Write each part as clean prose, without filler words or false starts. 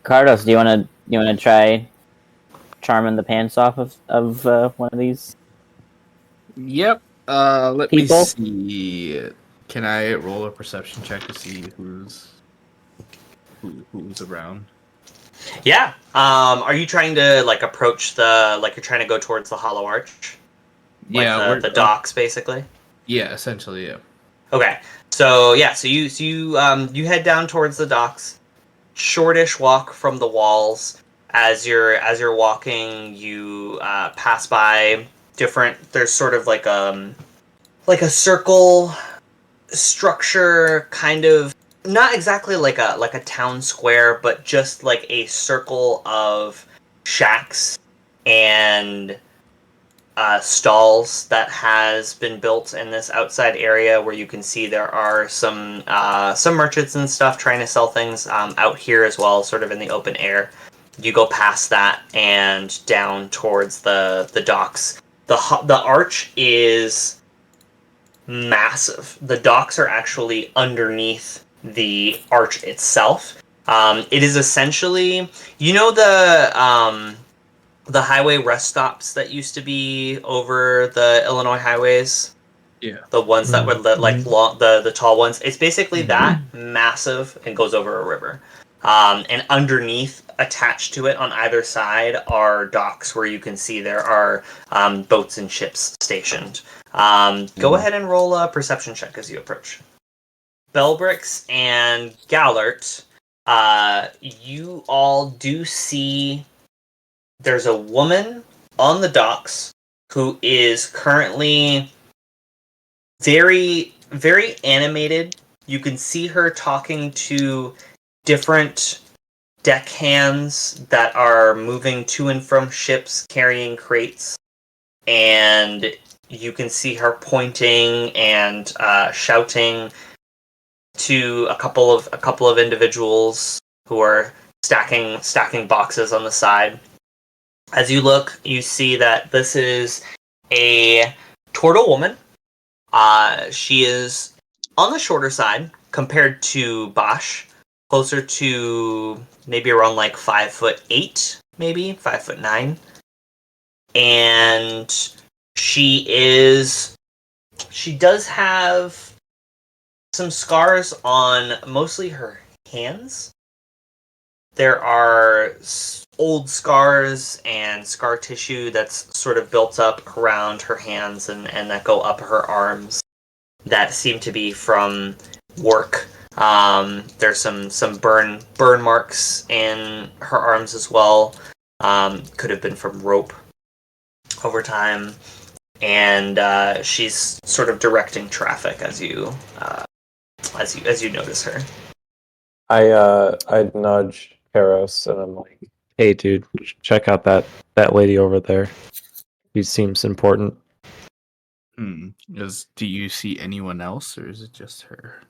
Cardos, do you wanna try charming the pants off of one of these Yep. Let me people? see. Can I roll a perception check to see who's around? Yeah. Are you trying to like approach you're trying to go towards the Hollow Arch, like Yeah, the docks, basically? yeah, essentially, yeah. Okay. So you head down towards the docks. Shortish walk from the walls. As you're walking, you pass by different. There's sort of like a circle structure, kind of not exactly like a town square, but just like a circle of shacks and stalls that has been built in this outside area where you can see there are some merchants and stuff trying to sell things out here as well, sort of in the open air. You go past that and down towards the docks. The arch is massive. The docks are actually underneath the arch itself. It is essentially, the highway rest stops that used to be over the Illinois highways, Yeah. the ones that were the tall ones. It's basically that massive and goes over a river. And underneath, attached to it on either side, are docks where you can see there are boats and ships stationed. Go ahead and roll a perception check as you approach. Belbrix and Gallert, you all do see there's a woman on the docks who is currently very, very animated. You can see her talking to different deckhands that are moving to and from ships carrying crates. And you can see her pointing and shouting to a couple of individuals who are stacking boxes on the side. As you look, you see that this is a turtle woman. She is on the shorter side compared to Bosch, closer to maybe around like 5'8", maybe 5'9", and she does have some scars on mostly her hands. There are old scars and scar tissue that's sort of built up around her hands and that go up her arms that seem to be from work. There's some burn marks in her arms as well. Could have been from rope over time. And she's sort of directing traffic as you notice her. I nudge Karos and I'm like, "Hey, dude, check out that lady over there. She seems important." Do you see anyone else, or is it just her?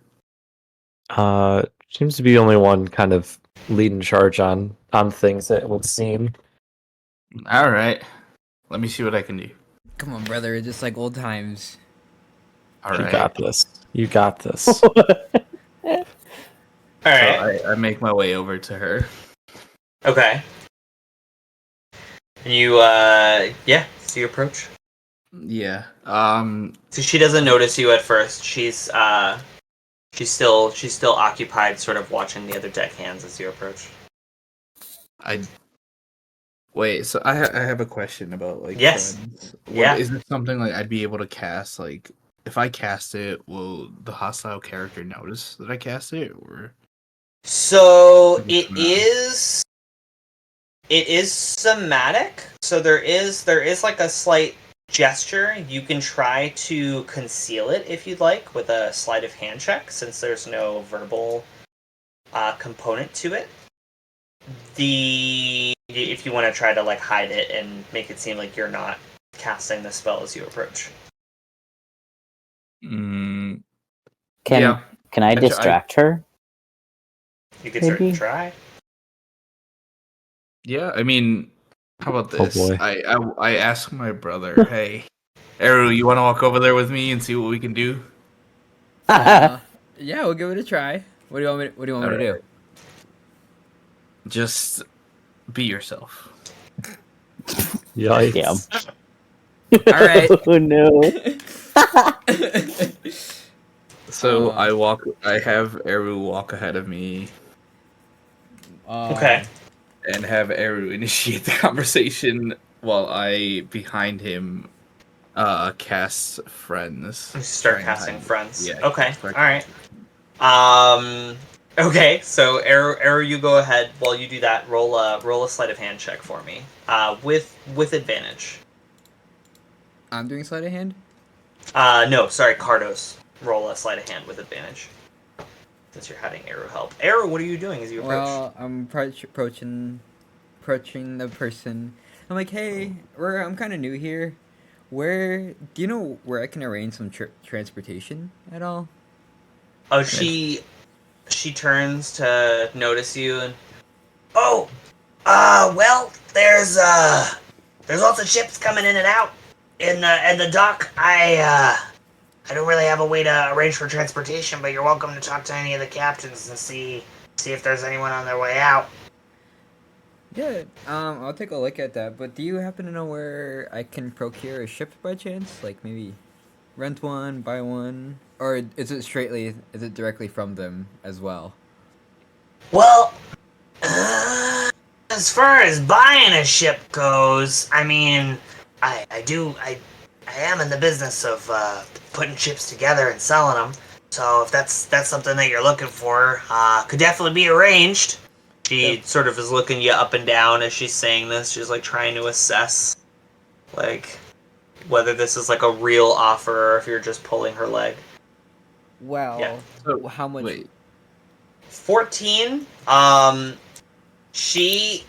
Seems to be the only one kind of leading charge on things, it would seem. All right, let me see what I can do. Come on, brother. Just like old times. All You right. got this. You got this. All right. So I make my way over to her. Okay. You so you approach. Yeah. So she doesn't notice you at first. She's still occupied, sort of watching the other deckhands as you approach. Wait. So I have a question about like. Yes. Is it something like I'd be able to cast? Like, if I cast it, will the hostile character notice that I cast it, or? So it is somatic. So there is like a slight gesture. You can try to conceal it if you'd like with a sleight of hand check, since there's no verbal component to it. If you want to try to like hide it and make it seem like you're not casting the spell as you approach. Can I distract her? You could certainly try. Yeah, I mean, how about this? Oh boy. I asked my brother, hey, Eru, you want to walk over there with me and see what we can do? Yeah, we'll give it a try. What do you want me to do? Just be yourself. Yikes. Damn. All right. Oh no. So Uh, I have Eru walk ahead of me Okay. and have Eru initiate the conversation while I behind him cast friends. You start Try and casting hide. friends. Yeah. Okay. start- All right. Okay. So Arrow, you go ahead. While you do that, roll a sleight of hand check for me. With advantage. I'm doing sleight of hand. No, sorry, Cardos. Roll a sleight of hand with advantage. Since you're having Arrow help. Arrow, what are you doing as you approach? Well, I'm approaching the person. I'm like, hey, I'm kind of new here. Do you know where I can arrange some transportation at all? Oh, she turns to notice you and oh, well, there's lots of ships coming in and out in the dock. I don't really have a way to arrange for transportation, but you're welcome to talk to any of the captains and see if there's anyone on their way out. Yeah, I'll take a look at that. But do you happen to know where I can procure a ship by chance? Like maybe rent one, buy one, or is it directly from them as well? Well, as far as buying a ship goes, I mean, I am in the business of putting ships together and selling them. So if that's something that you're looking for, could definitely be arranged. She sort of is looking you up and down as she's saying this. She's like trying to assess, like, whether this is like a real offer or if you're just pulling her leg. Well, Yeah. So, how much? Wait. 14. She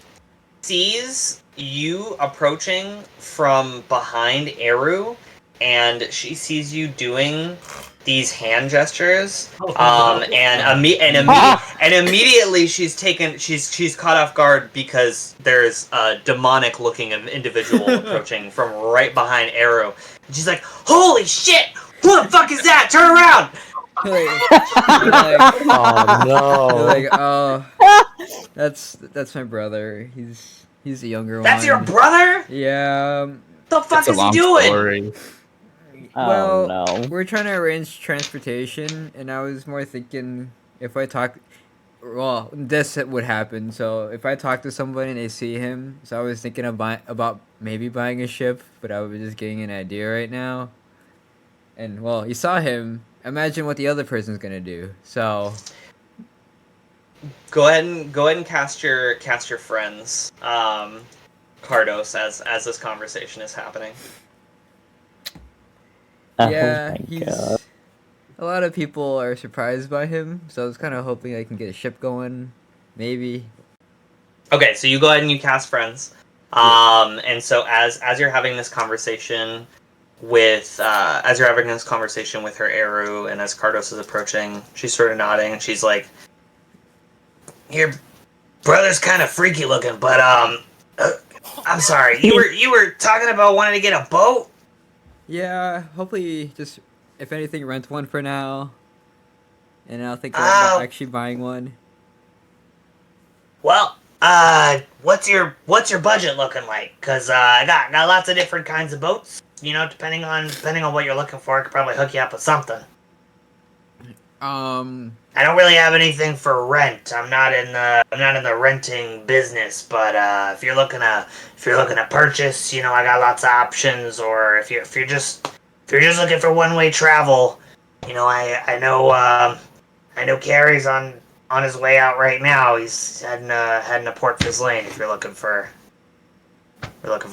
sees you approaching from behind Eru, and she sees you doing these hand gestures. And immediately she's caught off guard because there's a demonic looking individual approaching from right behind Eru. And she's like, "Holy shit! Who the fuck is that? Turn around!" Oh no. They're like, oh, that's my brother. He's the younger one. That's your brother? Yeah. The fuck It's a is he long doing? story. Oh Well, no. we're trying to arrange transportation, and I was more thinking if I talk, well, this would happen. So if I talk to somebody and they see him, so I was thinking about maybe buying a ship, but I was just getting an idea right now. And well, you saw him. Imagine what the other person's gonna do. So Go ahead and cast your friends, Cardos, as this conversation is happening. yeah, Oh my he's. god. A lot of people are surprised by him, so I was kind of hoping I can get a ship going, maybe. Okay, so you go ahead and you cast friends. And so as you're having this conversation with her Eru, and as Cardos is approaching, she's sort of nodding and she's like, "Your brother's kind of freaky looking, but I'm sorry. You were talking about wanting to get a boat?" Yeah, hopefully just, if anything, rent one for now. And I'll think about actually buying one. Well, what's your budget looking like? Cause I got lots of different kinds of boats. You know, depending on what you're looking for, I could probably hook you up with something. I don't really have anything for rent. I'm not in the renting business. But if you're looking to purchase, you know, I got lots of options. Or if you're just looking for one-way travel, you know, I know Carrie's on his way out right now. He's heading to Port Fizzlane. If you're looking for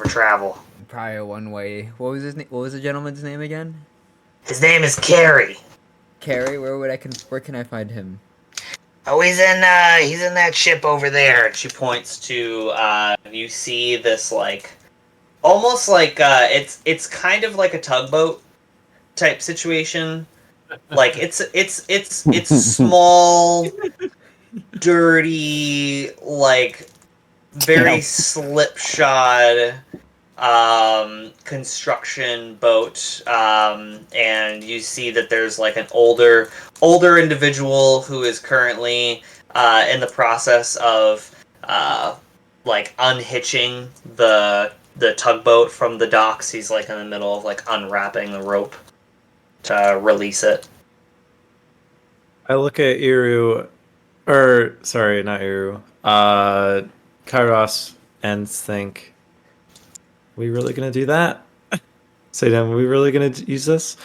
travel. Probably a one way. What was what was the gentleman's name again? His name is Carrie. Carrie, where can I find him? Oh, he's in that ship over there. And she points to you see this like almost like it's kind of like a tugboat type situation. Like it's small, dirty, like very slipshod construction boat, and you see that there's like an older individual who is currently in the process of like unhitching the tugboat from the docks. He's like in the middle of like unwrapping the rope to release it. I look at Iru, or sorry, not Iru. Kairos, and think, we really gonna do that? Say, damn, we really gonna use this?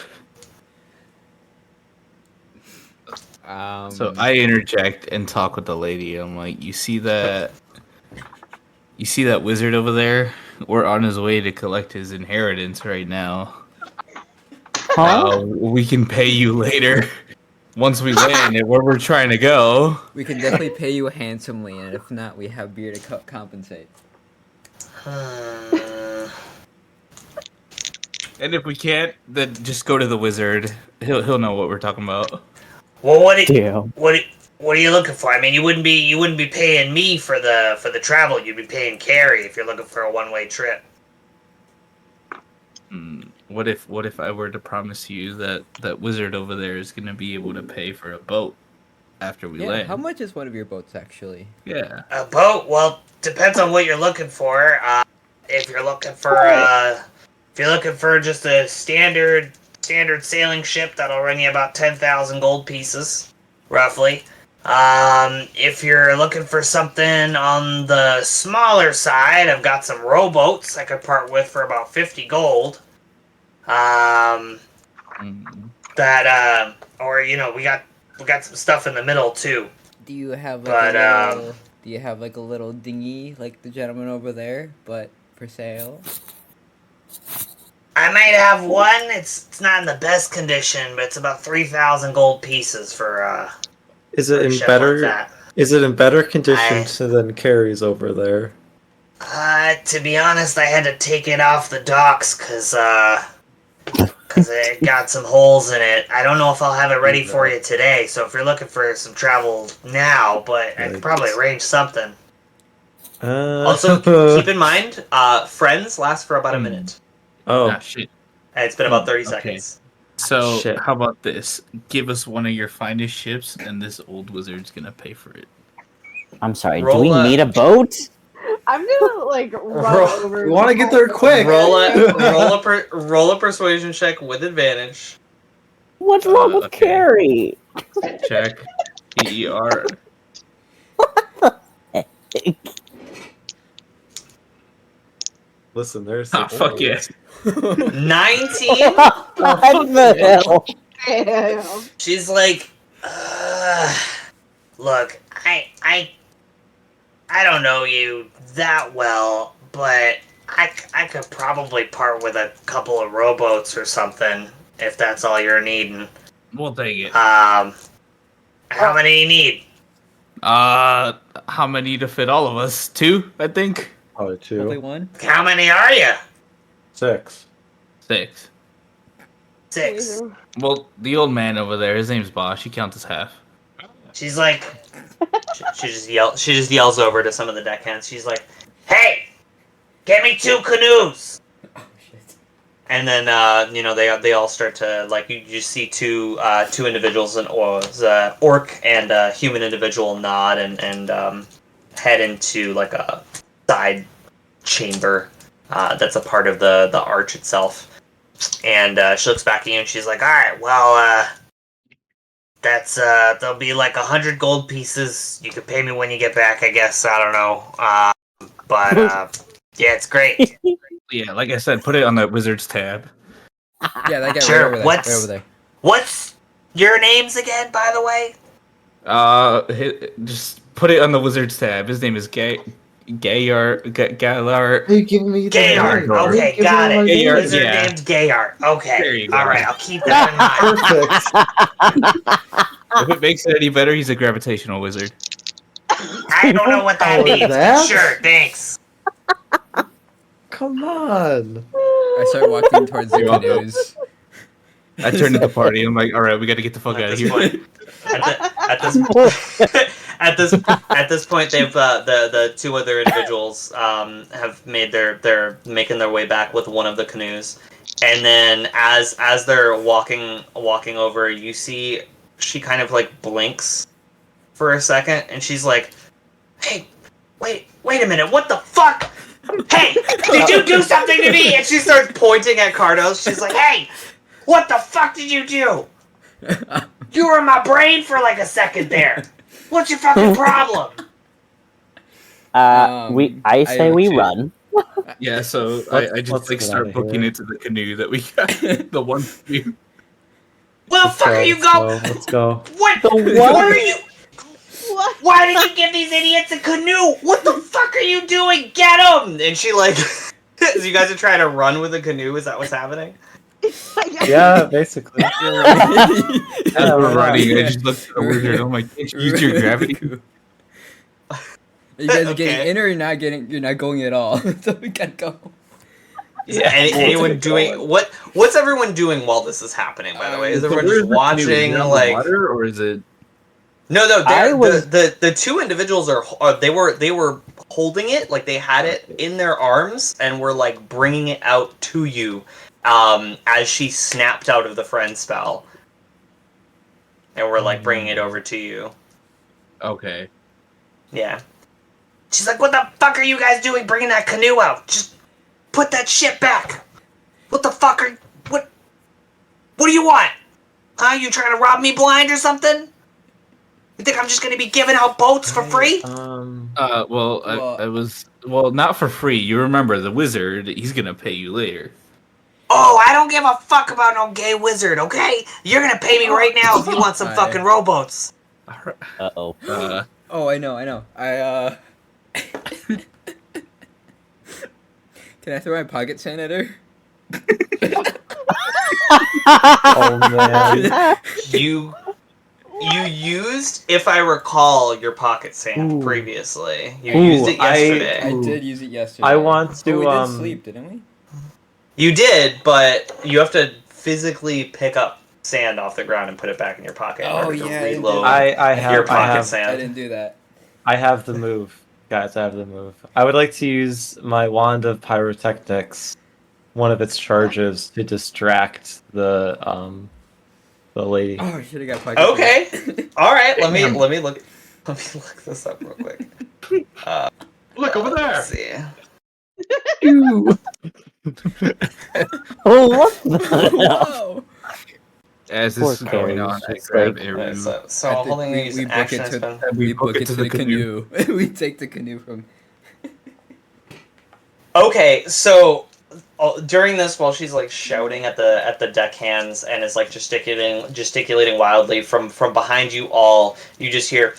So I interject and talk with the lady. I'm like, you see that wizard over there? We're on his way to collect his inheritance right now. We can pay you later once we land at where we're trying to go. We can definitely pay you handsomely, and if not, we have beer to compensate. And if we can't, then just go to the wizard. He'll know what we're talking about. Well, what Damn. are you looking for? I mean, you wouldn't be paying me for the travel. You'd be paying Carrie if you're looking for a one-way trip. What if I were to promise you that wizard over there is gonna be able to pay for a boat after we land? How much is one of your boats actually? Yeah. A boat? Well, depends on what you're looking for. If you're looking for just a standard sailing ship, that'll run you about 10,000 gold pieces, roughly. If you're looking for something on the smaller side, I've got some rowboats I could part with for about 50 gold. Or we got some stuff in the middle too. Do you have like a little dinghy like the gentleman over there, but for sale? I might have one. It's not in the best condition, but it's about 3,000 gold pieces for Is it a in ship better? like that. Is it in better condition than Carrie's over there? To be honest, I had to take it off the docks because it got some holes in it. I don't know if I'll have it ready for you today, so if you're looking for some travel now, but I could probably arrange something. Also, keep in mind, friends last for about a minute. Oh, shit. And it's been about 30 seconds. So Shit. how about this? Give us one of your finest ships, and this old wizard's gonna pay for it. I'm sorry. Roll do we up. need a boat? I'm gonna like run over. We want to get there quick. Roll a persuasion check with advantage. What's wrong with okay. Carrie? Check. PER. Listen, there's. Ah, fuck yeah. 19? What the hell? Damn. She's like, look, I don't know you that well, but I could probably part with a couple of rowboats or something if that's all you're needing. We'll take it. How many do you need? How many to fit all of us? 2, I think. Probably Only 2. one? How many are you? 6. 6. 6. Well, the old man over there, his name's Bosch. He counts as half. She's like, she just yells over to some of the deckhands. She's like, "Hey, get me 2 canoes." Oh shit. And then they all start to like you just see two individuals, an orc and a human individual nod and head into like a side chamber that's a part of the arch itself. And she looks back at you and she's like, "All right, well, that's there'll be like 100 gold pieces. You can pay me when you get back, I guess. I don't know, but yeah, it's great." Yeah, like I said, put it on the wizard's tab. Yeah, that guy Sure, right over there. what's- Right over there. What's your names again, by the way? Just put it on the wizard's tab. His name is Galar. Are you giving me Gayart. name? Okay, got it. Gayart, Wizard yeah. named Gayart. There Okay. you go. All right, I'll keep that in mind. Perfect. If it makes it any better, he's a gravitational wizard. I don't know what that Oh, means. that? Sure, thanks. Come on. I start walking towards the canoes. I turned to the party. I'm like, all right, we got to get the fuck At out of this here. point- At this point, they've the 2 other individuals have made they're making their way back with one of the canoes, and then as they're walking over, you see she kind of like blinks for a second, and she's like, "Hey, wait a minute, what the fuck? Hey, did you do something to me? And she starts pointing at Cardos. She's like, hey, what the fuck did you do? You were in my brain for like a second there. What's your fucking problem? I say we run. Yeah, so Let's- I just let's like get start outta booking here. into the canoe that we got. The one canoe. Where the fuck are you going? Let's go. What? The What what? are you? What? Why did you give these idiots a canoe? What the fuck are you doing? Get them! And she like, so you guys are trying to run with a canoe? Is that what's happening? Yeah, basically. As Yeah, we're why not? running, I just looked at the wizard. I'm like, use your gravity. You guys are getting Okay. in or you're not going at all. So we gotta go. Yeah. Anyone doing what's everyone doing while this is happening? By the way, is everyone just watching? Like, water, or is it? no, I was- the two individuals they were holding it, like they had it in their arms and were like bringing it out to you, as she snapped out of the friend spell, and we're like bringing it over to you. Okay. Yeah. She's like, what the fuck are you guys doing bringing that canoe out? Just put that shit back. What the fuck are... What do you want? Huh? You trying to rob me blind or something? You think I'm just gonna be giving out boats for free? I was not for free. You remember the wizard? He's gonna pay you later. Oh, I don't give a fuck about no gay wizard, okay? You're gonna pay me right now if you want some fucking rowboats. Uh-oh. Oh, I know. Can I throw my pocket sand at her? Oh man. You used, if I recall, your pocket sand Ooh. previously. You Ooh, used it yesterday. I did use it yesterday. I want to, Oh, we did sleep, didn't we? You did, but you have to physically pick up sand off the ground and put it back in your pocket in Oh, order to yeah, I didn't do reload that. your pocket I sand. didn't do that. I have the move. Guys, I have the move. I would like to use my wand of pyrotechnics, one of its charges, to distract the lady. Oh, I should have got pocket Okay. All right. Let me look this up real quick. Look over there. Let's see. Oh, what the hell? Whoa! As Poor this is going Carrie, on, I she's grab like- Aaron. So I think holding we these book action it has been. we book it to the canoe. We take the canoe from. Okay, so during this, while she's like shouting at the deckhands and is like gesticulating wildly from behind you all, you just hear,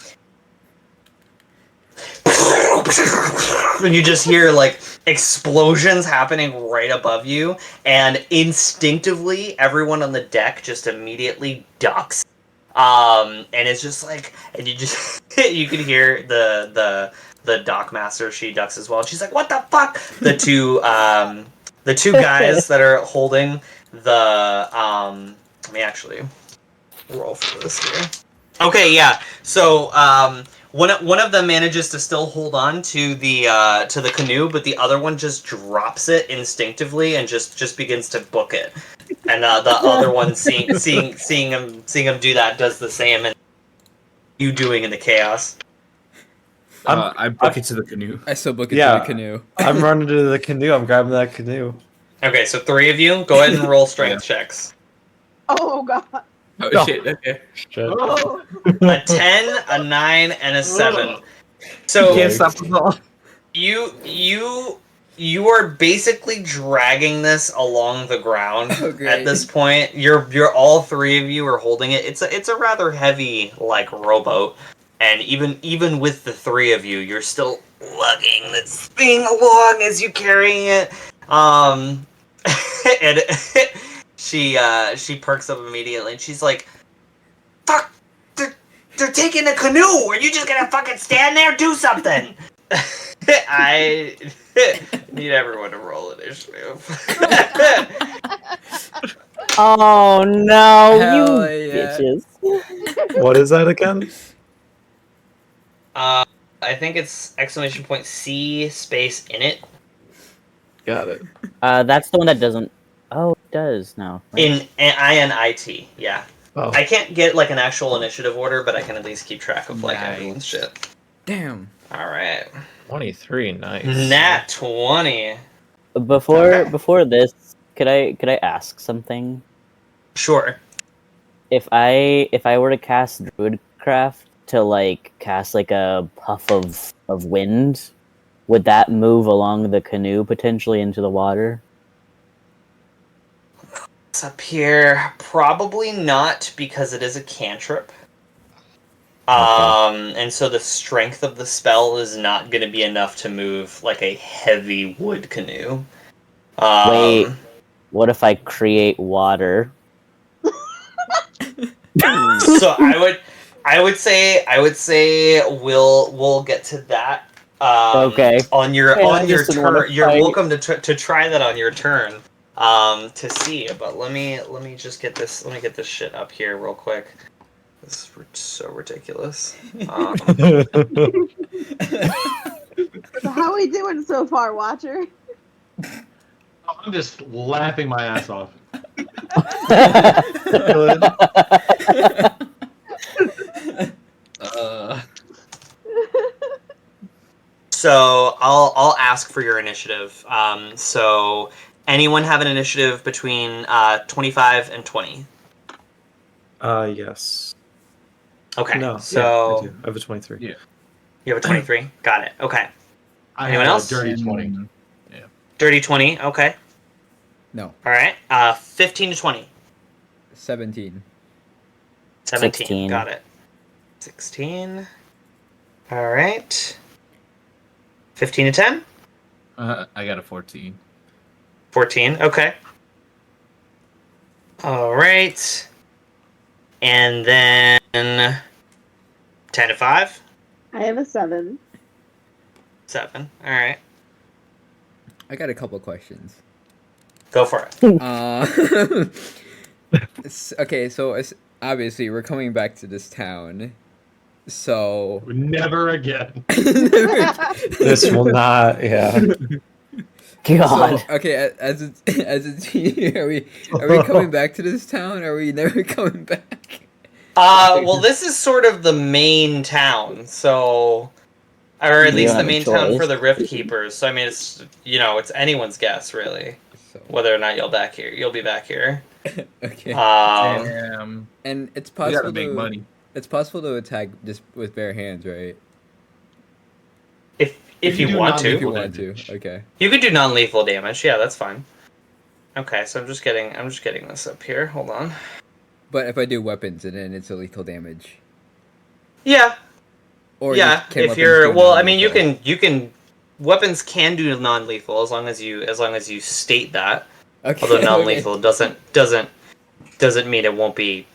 and you just hear like explosions happening right above you, and instinctively everyone on the deck just immediately ducks, and it's just like, and you just you can hear the dockmaster, she ducks as well. She's like, "What the fuck?" The two guys that are holding the let me actually roll for this here. Okay, yeah. So one of them manages to still hold on to the canoe, but the other one just drops it instinctively and just begins to book it. And the other one seeing him do that does the same, and you doing in the chaos. I book it to the canoe. I still book it Yeah. to the canoe. I'm running to the canoe. I'm grabbing that canoe. Okay, so 3 of you, go ahead and roll strength checks. Oh god. Oh No. shit! Okay. Shit. Oh. A 10, a 9, and a 7. So Can't stop us all. you are basically dragging this along the ground Oh, great. at this point. You're all 3 of you are holding it. It's a rather heavy like rowboat, and even with the 3 of you, you're still lugging this thing along as you carrying it. And she perks up immediately, and she's like, "Fuck! They're taking the canoe. Are you just gonna fucking stand there? Do something!" I need everyone to roll initiative. Oh no, Hell you yeah. bitches. What is that again? I think it's exclamation point C space in it. Got it. That's the one that doesn't. Oh, it does now. right? In INIT, yeah. Oh. I can't get like an actual initiative order, but I can at least keep track of like Nice. everyone's shit. Damn. All right. 23, nice. Nat 20. Before Okay. this, could I ask something? Sure. If I were to cast Druidcraft to like cast like a puff of wind, would that move along the canoe potentially into the water? It's up here. Probably not, because it is a cantrip. And so the strength of the spell is not going to be enough to move like a heavy wood canoe. Wait, what if I create water? So I would say we'll get to that. Okay. On your Hey, I just didn't wanna turn, you're fight. welcome to try that on your turn. To see, but let me just get this. Let me get this shit up here real quick. This is so ridiculous. So how we doing so far, Watcher? I'm just laughing my ass off. So I'll ask for your initiative. So anyone have an initiative between 25 and 20? Yes. Okay. No. So I do. I have a 23. Yeah. you have a 23. Got it. Okay. I Anyone have else? a dirty 20. Dirty 20. Okay. No. All right. 15 to 20. 17. 17. 16. Got it. 16. All right. 15 to 10. I got a 14. 14. Okay. All right. And then 10 to 5. I have a 7. 7. All right. I got a couple questions. Go for it. Okay, so obviously we're coming back to this town. So Never again. This will not. Yeah. God. So, okay, as a team, are we coming back to this town? Or are we never coming back? Well, this is sort of the main town, so, or at You least don't the have a main town for choice. the Rift Keepers. So I mean, it's it's anyone's guess really So, whether or not you'll be back here. okay, Damn. and it's We gotta possible make to money. it's possible to attack just with bare hands, right? If you you do want not to, If you Lethal want to, damage. okay. you could do non-lethal damage. Yeah, that's fine. Okay, so I'm just getting this up here. Hold on. But if I do weapons, and then it's a lethal damage. Yeah, Or yeah. can If weapons you're do I mean, you non-lethal? can weapons can do non-lethal as long as you state that. Okay. Although okay. non-lethal doesn't mean it won't be,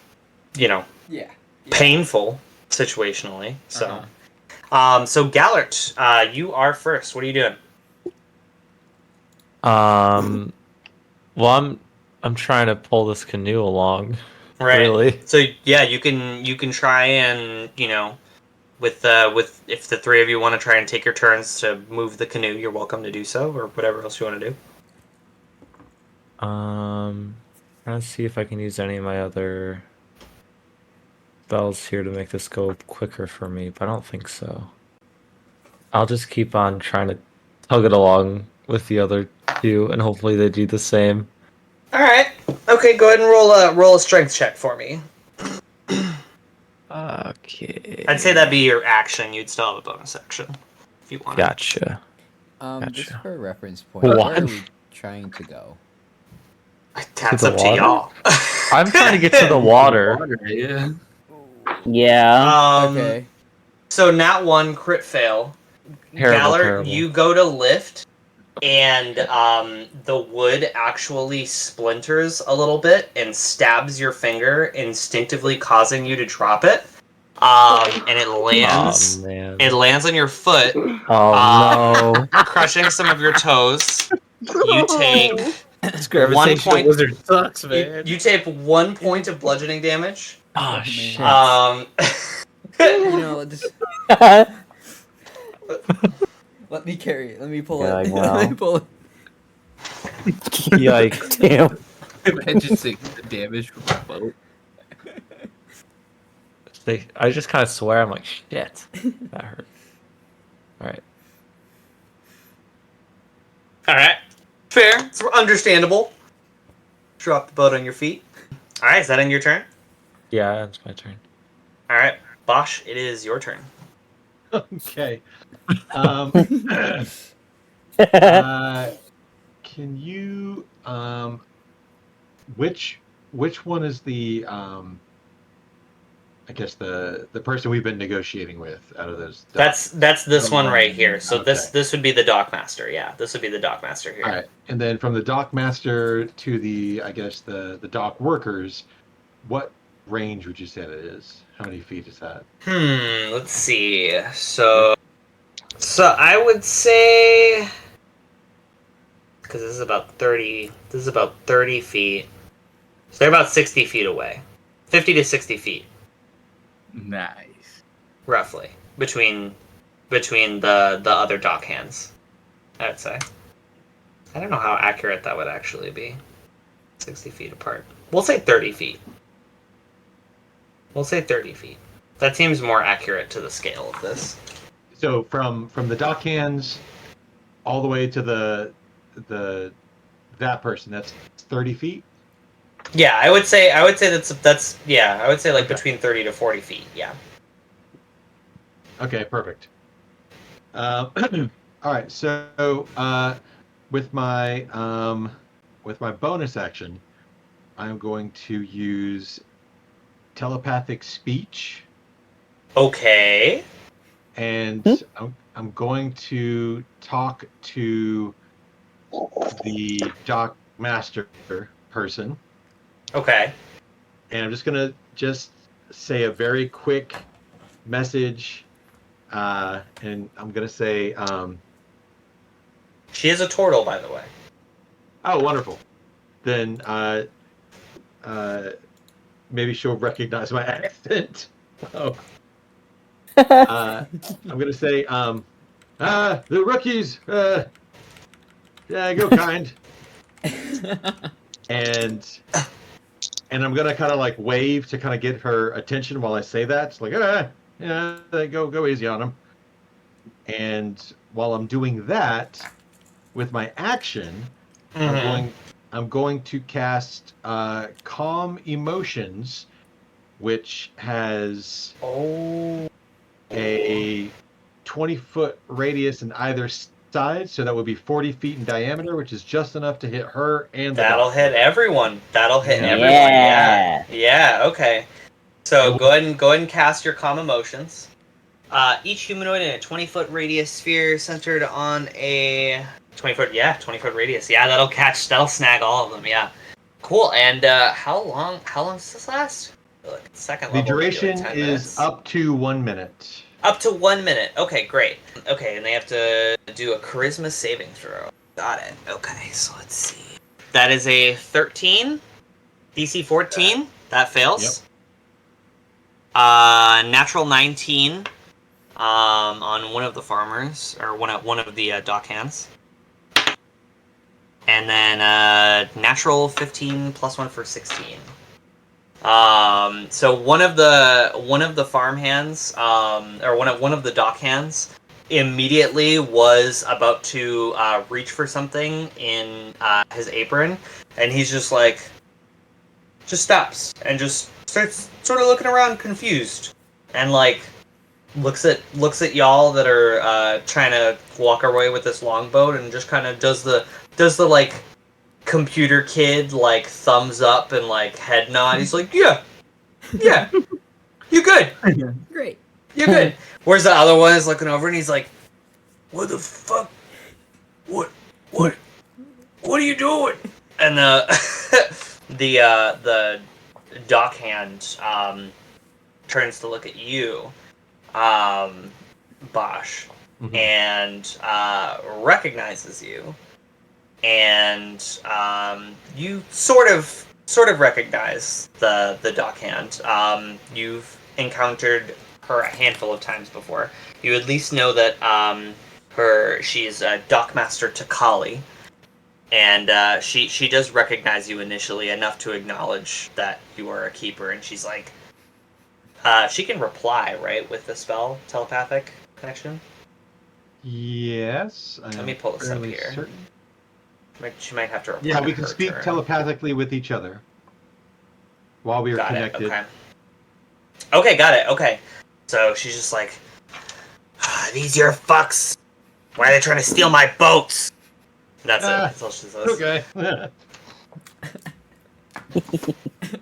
Yeah. painful situationally. So, Uh-huh. So Gallert, you are first. What are you doing? Well, I'm trying to pull this canoe along. Right. Really? So yeah, you can try and with if the three of you want to try and take your turns to move the canoe, you're welcome to do so, or whatever else you want to do. Trying to see if I can use any of my other spells here to make this go quicker for me, but I don't think so. I'll just keep on trying to tug it along with the other two, and hopefully they do the same. All right. Okay. Go ahead and roll a strength check for me. Okay. I'd say that'd be your action. You'd still have a bonus action if you want. Gotcha. Just Gotcha. for a reference point, where What? are we trying to go? That's the up to water? y'all. I'm trying to get to the water. Yeah. Yeah. Okay. So Nat 1 crit fail. Gallert, Terrible. you go to lift, and the wood actually splinters a little bit and stabs your finger, instinctively causing you to drop it. And it lands. Oh man. It lands on your foot, Oh no. crushing some of your toes. You take This gravitation point- wizard sucks, you take 1 point of bludgeoning damage. Oh man. shit. You know, just let me carry it. Let me pull Yeah, it. like, wow. Let me pull it. Yikes. Damn. Imagine seeing the damage from a boat. I just kind of swear. I'm like, shit. That hurt. All right. Fair. It's understandable. Drop the boat on your feet. All right, is that in your turn? Yeah, it's my turn. All right, Bosch, it is your turn. Okay. Can you which one is the I guess the person we've been negotiating with out of those docs? That's this one right here. So Okay. this would be the Dockmaster. Yeah, this would be the Dockmaster here. All right. And then from the dock master to the I guess the dock workers, what range would you say that is? How many feet is that? Let's see. So I would say, because this is about 30. This is about 30 feet. So they're about 60 feet away, 50 to 60 feet, Nice. roughly, between the other dock hands. I would say. I don't know how accurate that would actually be. 60 feet apart. We'll say 30 feet. We'll say 30 feet. That seems more accurate to the scale of this. So from the dock hands all the way to the that person, that's 30 feet? Yeah, I would say that's yeah, I would say like between 30 to 40 feet. Yeah. Okay, perfect. All right, so with my bonus action, I'm going to use telepathic speech, Okay. and I'm going to talk to the dock master person, Okay. and I'm just gonna say a very quick message, and I'm gonna say, She is a turtle, by the way. "Oh, wonderful." Then maybe she'll recognize my accent. Oh. I'm gonna say, the rookies, yeah, go kind, and I'm gonna kind of like wave to kind of get her attention while I say that. It's like, yeah, go easy on them. And while I'm doing that, with my action, I'm going to cast Calm Emotions, which has a 20-foot radius in either side, so that would be 40 feet in diameter, which is just enough to hit her and the That'll doctor. hit everyone. That'll hit Yeah. everyone. Yeah. Yeah. Okay. So And go ahead and cast your calm emotions. Each humanoid in a 20-foot radius sphere centered on a 20-foot radius. Yeah, that'll snag all of them. Yeah. Cool. And how long does this last? Look, second the level, maybe like duration 10 is minutes. up to 1 minute. Up to 1 minute. Okay, great. Okay, and they have to do a charisma saving throw. Got it. Okay, so let's see. That is a 13. DC 14. That fails. Natural 19 on one of the farmers, or one of the dock hands. And then natural 15 plus 1 for 16. So one of the farm hands, or one of the dock hands, immediately was about to reach for something in his apron, and he's just stops and just starts sort of looking around confused, and like looks at y'all that are trying to walk away with this longboat, and just kind of does the like computer kid like thumbs up and like head nod. He's like, yeah, you good, Great. you're good. Whereas the other one is looking over and he's like, what the fuck, what are you doing? And the dock hand turns to look at you, Bosch, and recognizes you, and you sort of recognize the dock hand. You've encountered her a handful of times before. You at least know that she's Dockmaster Takali. And she does recognize you initially enough to acknowledge that you are a keeper, and she's like, she can reply, right, with the spell telepathic connection. Yes. Let me pull this up here. Certain. She might have to report Yeah, in we can her speak turn. telepathically with each other while we are Got connected. it. Okay. Okay, got it. Okay. So she's just like, these your fucks. Why are they trying to steal my boats? And that's it. That's all she says. Okay.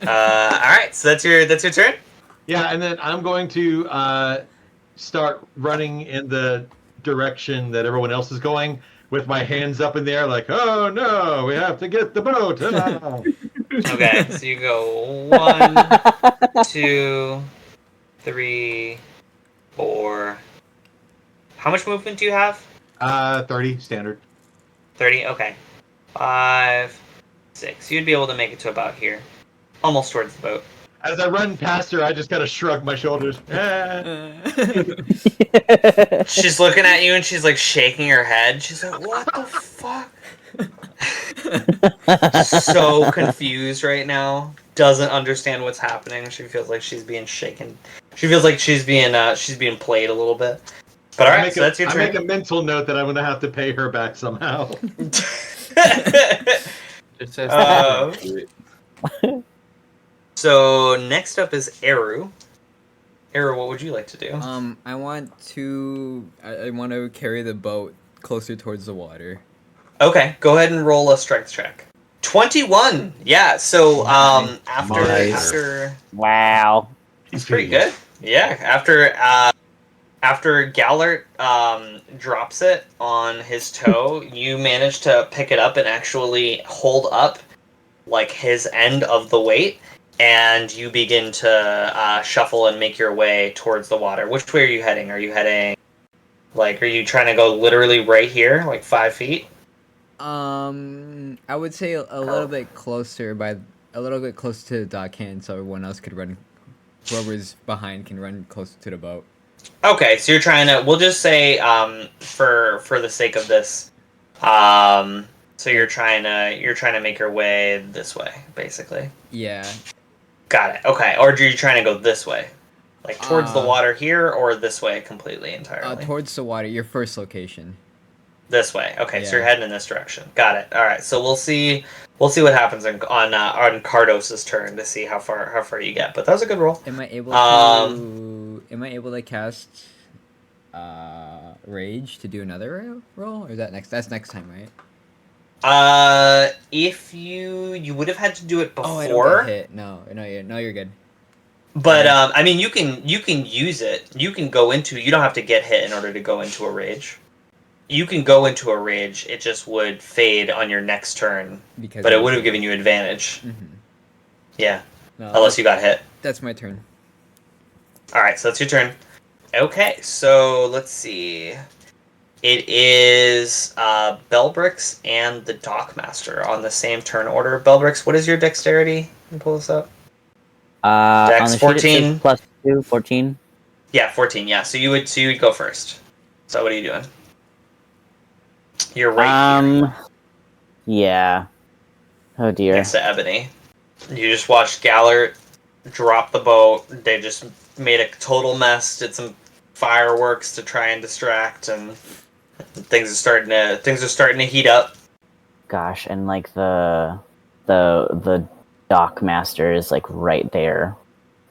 All right. So that's your turn. Yeah, and then I'm going to start running in the direction that everyone else is going with my hands up in the air, like, oh no, we have to get the boat. Ah. Okay. So you go 1, 2, 3, 4. How much movement do you have? 30 standard. 30. Okay. 5, 6. You'd be able to make it to about here, almost towards the boat. As I run past her, I just kind of shrug my shoulders. Ah. She's looking at you and she's like shaking her head. She's like, "What the fuck?" So confused right now. Doesn't understand what's happening. She feels like she's being shaken. She feels like she's being played a little bit. But all right, so that's your I turn. make a mental note that I'm going to have to pay her back somehow. It says So next up is Eru. Eru, what would you like to do? I want to carry the boat closer towards the water. Okay, go ahead and roll a strength check. 21. Yeah. So after Wow. he's pretty good. Yeah. After Gallert drops it on his toe, you manage to pick it up and actually hold up like his end of the weight, and you begin to shuffle and make your way towards the water. Which way are you heading? Are you heading are you trying to go literally right here, like 5 feet? I would say a little bit closer to the dockhand, so everyone else could run. Whoever's behind can run closer to the boat. Okay, so you're trying to. We'll just say, for the sake of this, so you're trying to make your way this way, basically. Yeah. Got it. Okay, or are you trying to go this way, like towards the water here, or this way completely entirely? Towards the water. Your first location. This way. Okay, so Yeah. you're heading in this direction. Got it. All right. So we'll see what happens on Cardos's turn to see how far you get. But that was a good roll. Am I able to cast rage to do another roll, or is that next? That's next time, right? If you would have had to do it before. Oh, I don't get hit. No, you're good. But I mean, you can use it. You can go into. You don't have to get hit in order to go into a rage. You can go into a rage. It just would fade on your next turn, but it would have given you advantage. Mm-hmm. Yeah, No, unless you got hit. That's my turn. All right, so that's your turn. Okay, so let's see. It is Belbrix and the Dockmaster on the same turn order. Belbrix, what is your dexterity? Let me pull this up. Dex On the 14 +2, 14. Yeah, 14. Yeah, so you would go first. So what are you doing? You're right here. Yeah. Oh dear. Next to Ebony. You just watched Gallert drop the boat. They just made a total mess. Did some fireworks to try and distract, and things are starting to heat up. Gosh, and like the dock master is like right there.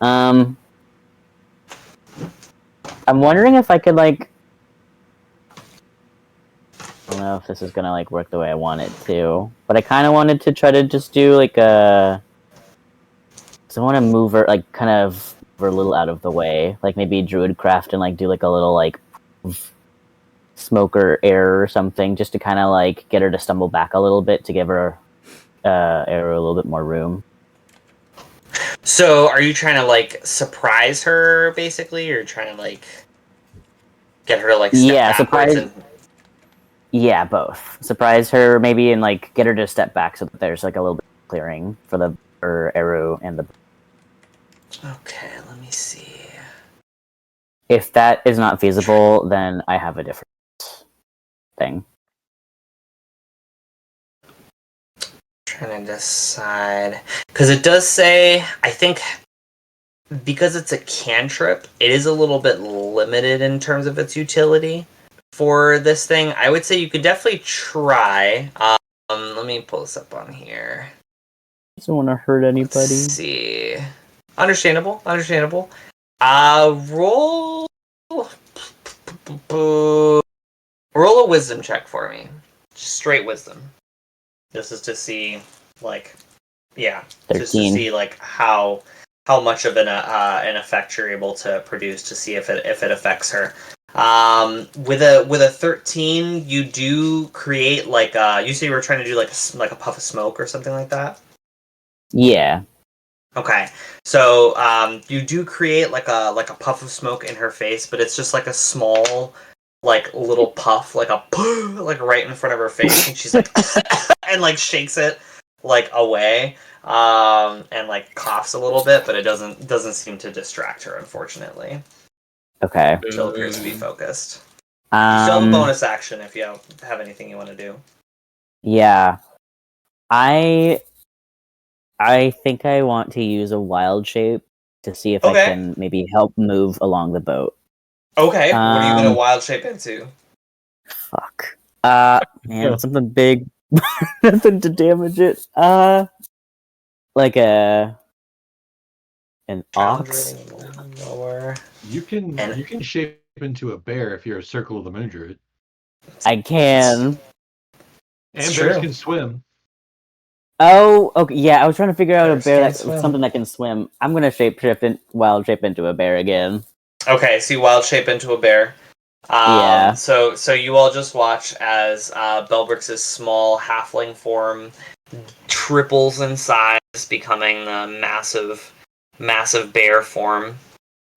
I'm wondering if I could like. I don't know if this is gonna like work the way I want it to, but I kind of wanted to try to just do like a. So I want to move her like kind of move her a little out of the way, like maybe druidcraft and like do like a little like smoker air or something, just to kind of like get her to stumble back a little bit to give her arrow a little bit more room. So are you trying to like surprise her basically, or trying to like get her to like step backwards? Surprise. Yeah, both. Surprise her maybe and like get her to step back so that there's like a little bit of clearing for her arrow and the. Okay, let me see. If that is not feasible, then I have a different thing. Trying to decide, because it does say, I think, because it's a cantrip, it is a little bit limited in terms of its utility for this thing. I would say you could definitely try. Let let me pull this up on here. Doesn't want to hurt anybody. Let's see. Understandable. Roll. Roll a wisdom check for me. Just straight wisdom. This is to see, like, yeah, 13. just to see like how much of an effect you're able to produce to see if it affects her. With a 13, you do create like you say you were trying to do like a puff of smoke or something like that. Yeah. Okay, so you do create like a puff of smoke in her face, but it's just like a small, like little puff, like a like right in front of her face, and she's like and like shakes it like away, and like coughs a little bit, but it doesn't seem to distract her, unfortunately. Okay. Still appears to be focused. You still have a Um. bonus action if you have anything you want to do. Yeah. I think I want to use a wild shape to see if I Okay. can maybe help move along the boat. Okay, what are you gonna Um, wild shape into? Fuck. Man, something big, nothing to damage it. Like an Challenge ox. rating lower. You can shape into a bear if you're a Circle of the Moon druid. I can. And It's bears true. can swim. Oh, okay. Yeah, I was trying to figure out a Bears bear can that swim. something that can swim. I'm gonna wild shape into a bear again. Okay, so you wild shape into a bear. Yeah. So you all just watch as Belbrix's small halfling form triples in size, becoming the massive bear form.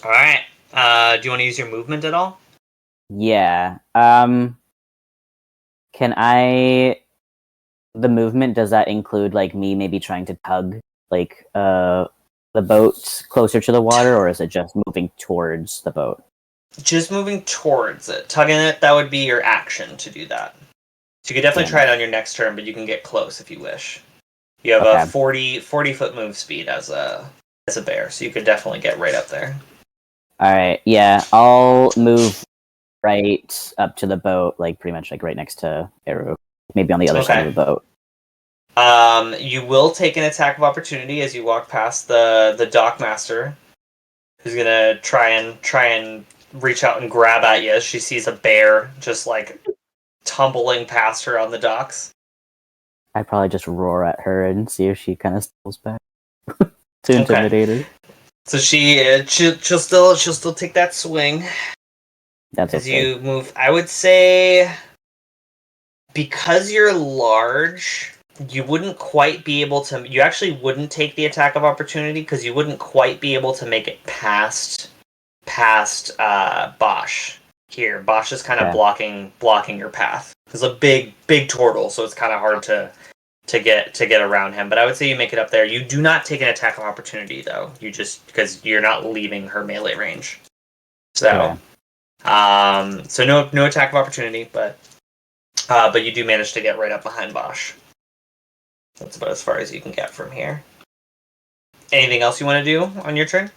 All right. Do you want to use your movement at all? Yeah. Can I? The movement, does that include like me maybe trying to tug like the boat closer to the water, or is it just moving towards the boat? Just moving towards it, tugging it. That would be your action to do that. So you could definitely Damn try it. it on your next turn, but you can get close if you wish. You have Okay. a 40 foot move speed as a bear, so you could definitely get right up there. All right. Yeah, I'll move right up to the boat, like pretty much like right next to Eru, maybe on the other side Okay. of the boat. You will take an attack of opportunity as you walk past the dockmaster, who's gonna try and reach out and grab at you as she sees a bear just like tumbling past her on the docks. I'd probably just roar at her and see if she kind of stumbles back to intimidate her. So she'll still take that swing That's as okay. you move. I would say because you're large, you wouldn't quite be able to. You actually wouldn't take the attack of opportunity because you wouldn't quite be able to make it past Bosch. Here, Bosch is kind of Okay. blocking your path. It's a big turtle, so it's kind of hard to get around him. But I would say you make it up there. You do not take an attack of opportunity though. You just because you're not leaving her melee range. So, so no attack of opportunity, but you do manage to get right up behind Bosch. That's about as far as you can get from here. Anything else you want to do on your turn?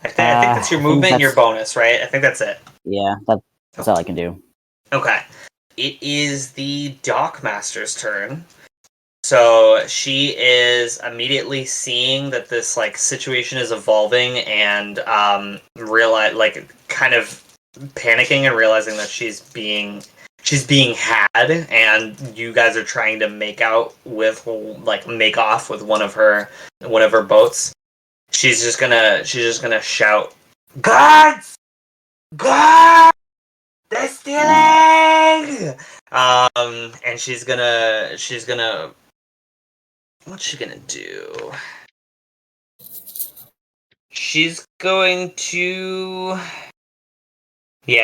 I think that's your movement and your bonus, right? I think that's it. Yeah, that's all I can do. Okay. It is the Dockmaster's turn. So she is immediately seeing that this like situation is evolving and realize like kind of panicking and realizing that she's being had and you guys are trying to make off with one of her boats. She's just gonna shout, "Guards! Guards! They're stealing!" And she's gonna what's she gonna do? She's going to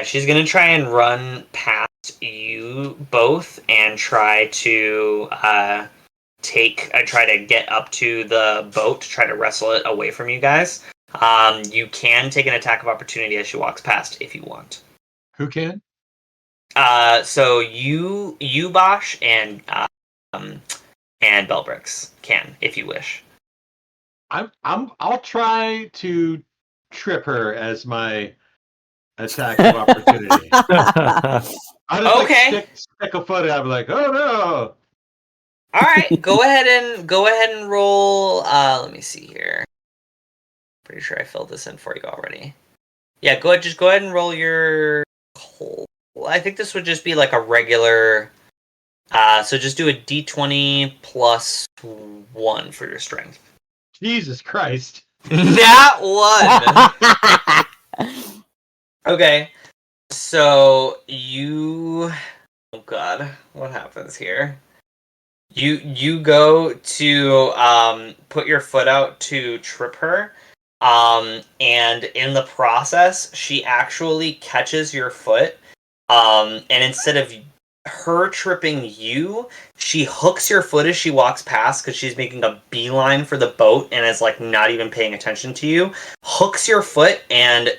she's gonna try and run past you both and try to try to get up to the boat to try to wrestle it away from you guys. You can take an attack of opportunity as she walks past if you want. Who can? So you Bosch and Belbrix can if you wish. I'll try to trip her as my attack of opportunity. I'll just Okay. like stick a foot out. I'll be like, oh no. All right, go ahead and roll. Let me see here. Pretty sure I filled this in for you already. Yeah, just go ahead and roll your. I think this would just be like a regular. So just do a d20 plus 1 for your strength. Jesus Christ. Nat 1. Okay, so you. Oh God, what happens here? You go to put your foot out to trip her, and in the process, she actually catches your foot, and instead of her tripping you, she hooks your foot as she walks past because she's making a beeline for the boat and is like not even paying attention to you. Hooks your foot and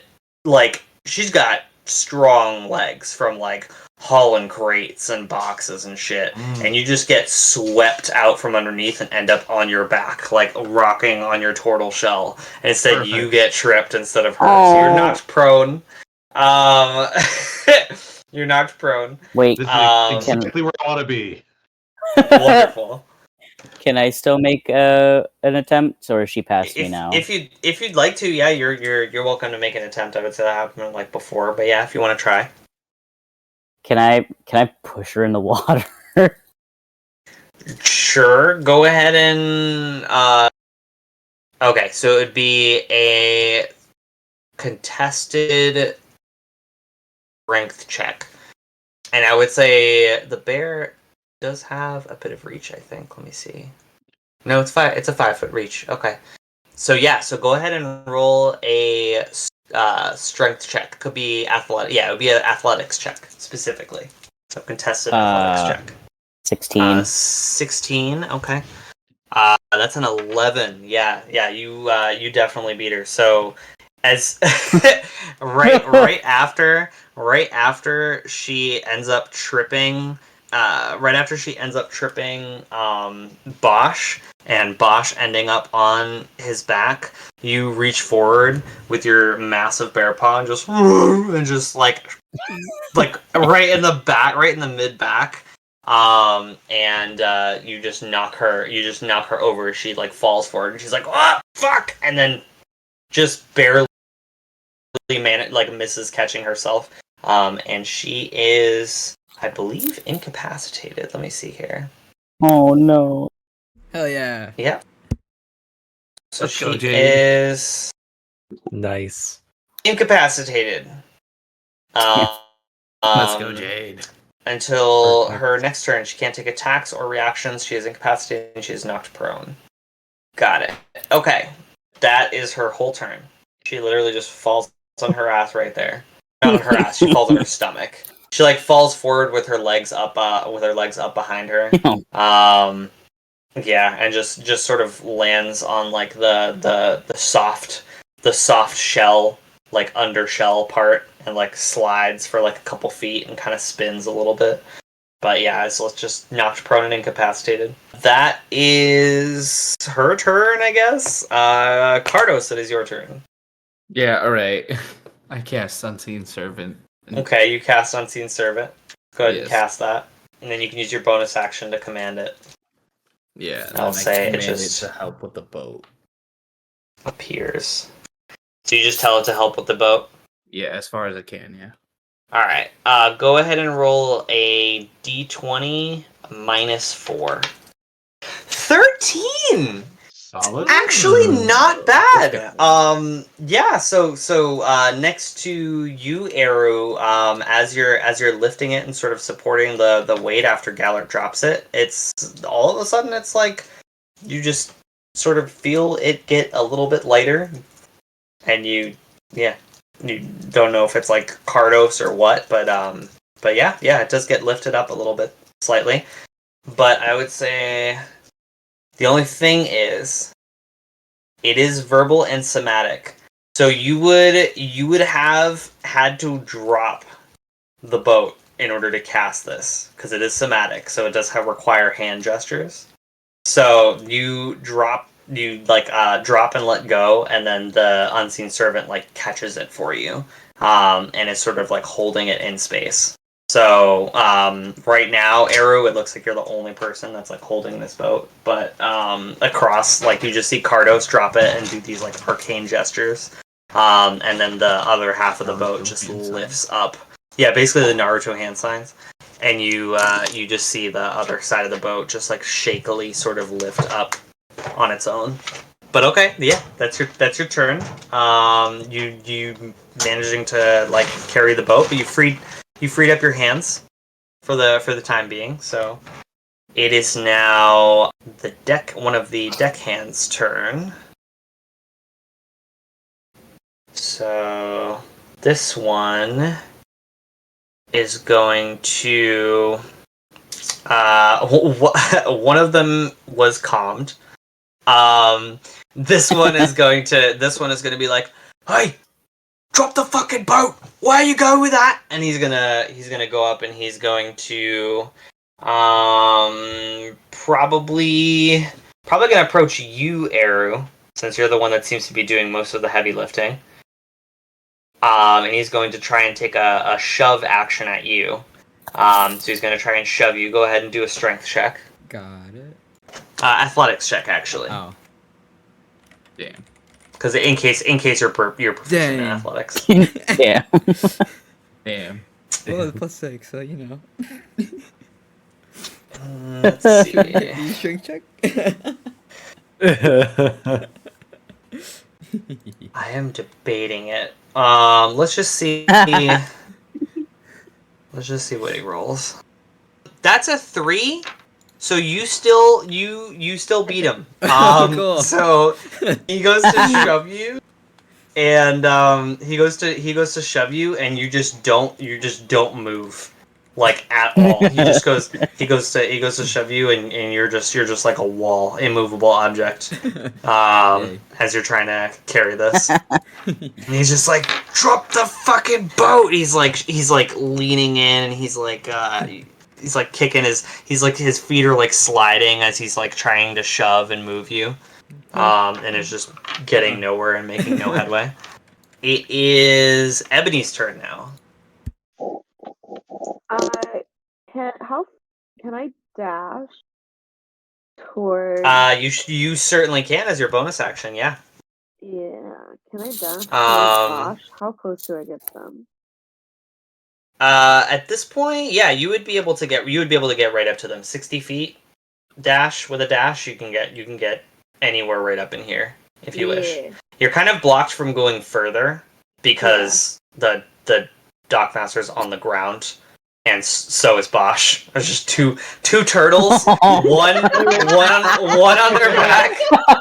like she's got strong legs from like hauling crates and boxes and shit, and you just get swept out from underneath and end up on your back, like rocking on your turtle shell. And instead, you Perfect. get tripped instead of her. So you're knocked prone. You're knocked prone. Wait, This is Um, exactly where I want to be. Wonderful. can I still make an attempt, or is she past me now? If you'd like to, yeah, you're welcome to make an attempt. I would say that happened like before, but yeah, if you want to try. Can I push her in the water? Sure, go ahead and okay, so it would be a contested strength check. And I would say the bear does have a bit of reach, I think. Let me see. No, it's a 5-foot reach. Okay. So yeah, so go ahead and roll a strength check. Could be athletic. Yeah, it would be an athletics check specifically. So contested athletics check. 16. 16. Okay. That's an 11. Yeah, you definitely beat her. So as right after she ends up tripping Bosch, and Bosch ending up on his back, you reach forward with your massive bear paw and just like right in the back, right in the mid back. And you just knock her over. She like falls forward and she's like, "Oh fuck!" and then just barely misses catching herself. And she is, I believe, incapacitated. Let me see here. Oh no. Hell yeah. Yep. So Let's go, she Jade. is Nice. incapacitated. Let's go, Jade. Until Perfect. her next turn. She can't take attacks or reactions. She is incapacitated and she is knocked prone. Got it. Okay. That is her whole turn. She literally just falls on her ass right there. Not on her ass, she falls on her stomach. She like falls forward with her legs up behind her. Yeah, and just sort of lands on like the soft shell, like undershell part, and like slides for like a couple feet and kind of spins a little bit. But yeah, so it's just knocked prone and incapacitated. That is her turn, I guess. Cardos, it is your turn. Yeah, alright. I cast Unseen Servant. Okay, you cast Unseen Servant. Go ahead and Yes. cast that. And then you can use your bonus action to command it. Yeah, and I'll then say I it command just- it to help with the boat. Appears. So you just tell it to help with the boat? Yeah, as far as I can, yeah. Alright, go ahead and roll a d20 minus 4. 13! Solid. Actually, not Let's bad. go. Yeah. So, next to you, Eru, as you're lifting it and sort of supporting the weight after Gallert drops it, it's all of a sudden it's like you just sort of feel it get a little bit lighter, and you don't know if it's like Cardos or what, but yeah, it does get lifted up a little bit slightly. But I would say the only thing is, it is verbal and somatic. So you would have had to drop the boat in order to cast this, because it is somatic, so it does require hand gestures. So you drop and let go, and then the unseen servant like catches it for you, and is sort of like holding it in space. So right now, Eru, it looks like you're the only person that's like holding this boat. But across, like you just see Cardos drop it and do these like arcane gestures, and then the other half of the boat just lifts up. Yeah, basically the Naruto hand signs, and you just see the other side of the boat just like shakily sort of lift up on its own. But okay, yeah, that's your turn. You managing to like carry the boat, but you freed up your hands for the time being. So it is now one of the deck hands' turn. So this one is going to one of them was calmed. This one is going to be like, "Hey, drop the fucking boat! Where you go with that?" And he's gonna go up and he's going to probably gonna approach you, Eru, since you're the one that seems to be doing most of the heavy lifting. And he's going to try and take a shove action at you. So he's gonna try and shove you. Go ahead and do a strength check. Got it. Athletics check, actually. Oh. Damn. Because in case you're proficient in Dang. athletics. Yeah. Damn. Well, plus 6, so you know. Let's see. You strength check? I am debating it. Let's just see. Let's just see what he rolls. That's a 3. So you still beat him. Cool. So he goes to shove you, and he goes to shove you, and you just don't move, like at all. He goes to shove you, and you're just like a wall, immovable object. As you're trying to carry this, and he's just like, drop the fucking boat. He's like leaning in, and he's like kicking his feet are like sliding as he's like trying to shove and move you, and it's just getting nowhere and making no headway. It is Ebony's turn now. Can I dash toward? You certainly can as your bonus action. Yeah. Yeah. Can I dash towards Bosch? How close do I get them? At this point, yeah, you would be able to get right up to them. 60 feet dash with a dash, you can get anywhere right up in here if you wish. You're kind of blocked from going further because the Dockmaster's on the ground, and so is Bosch. There's just two turtles, one on their back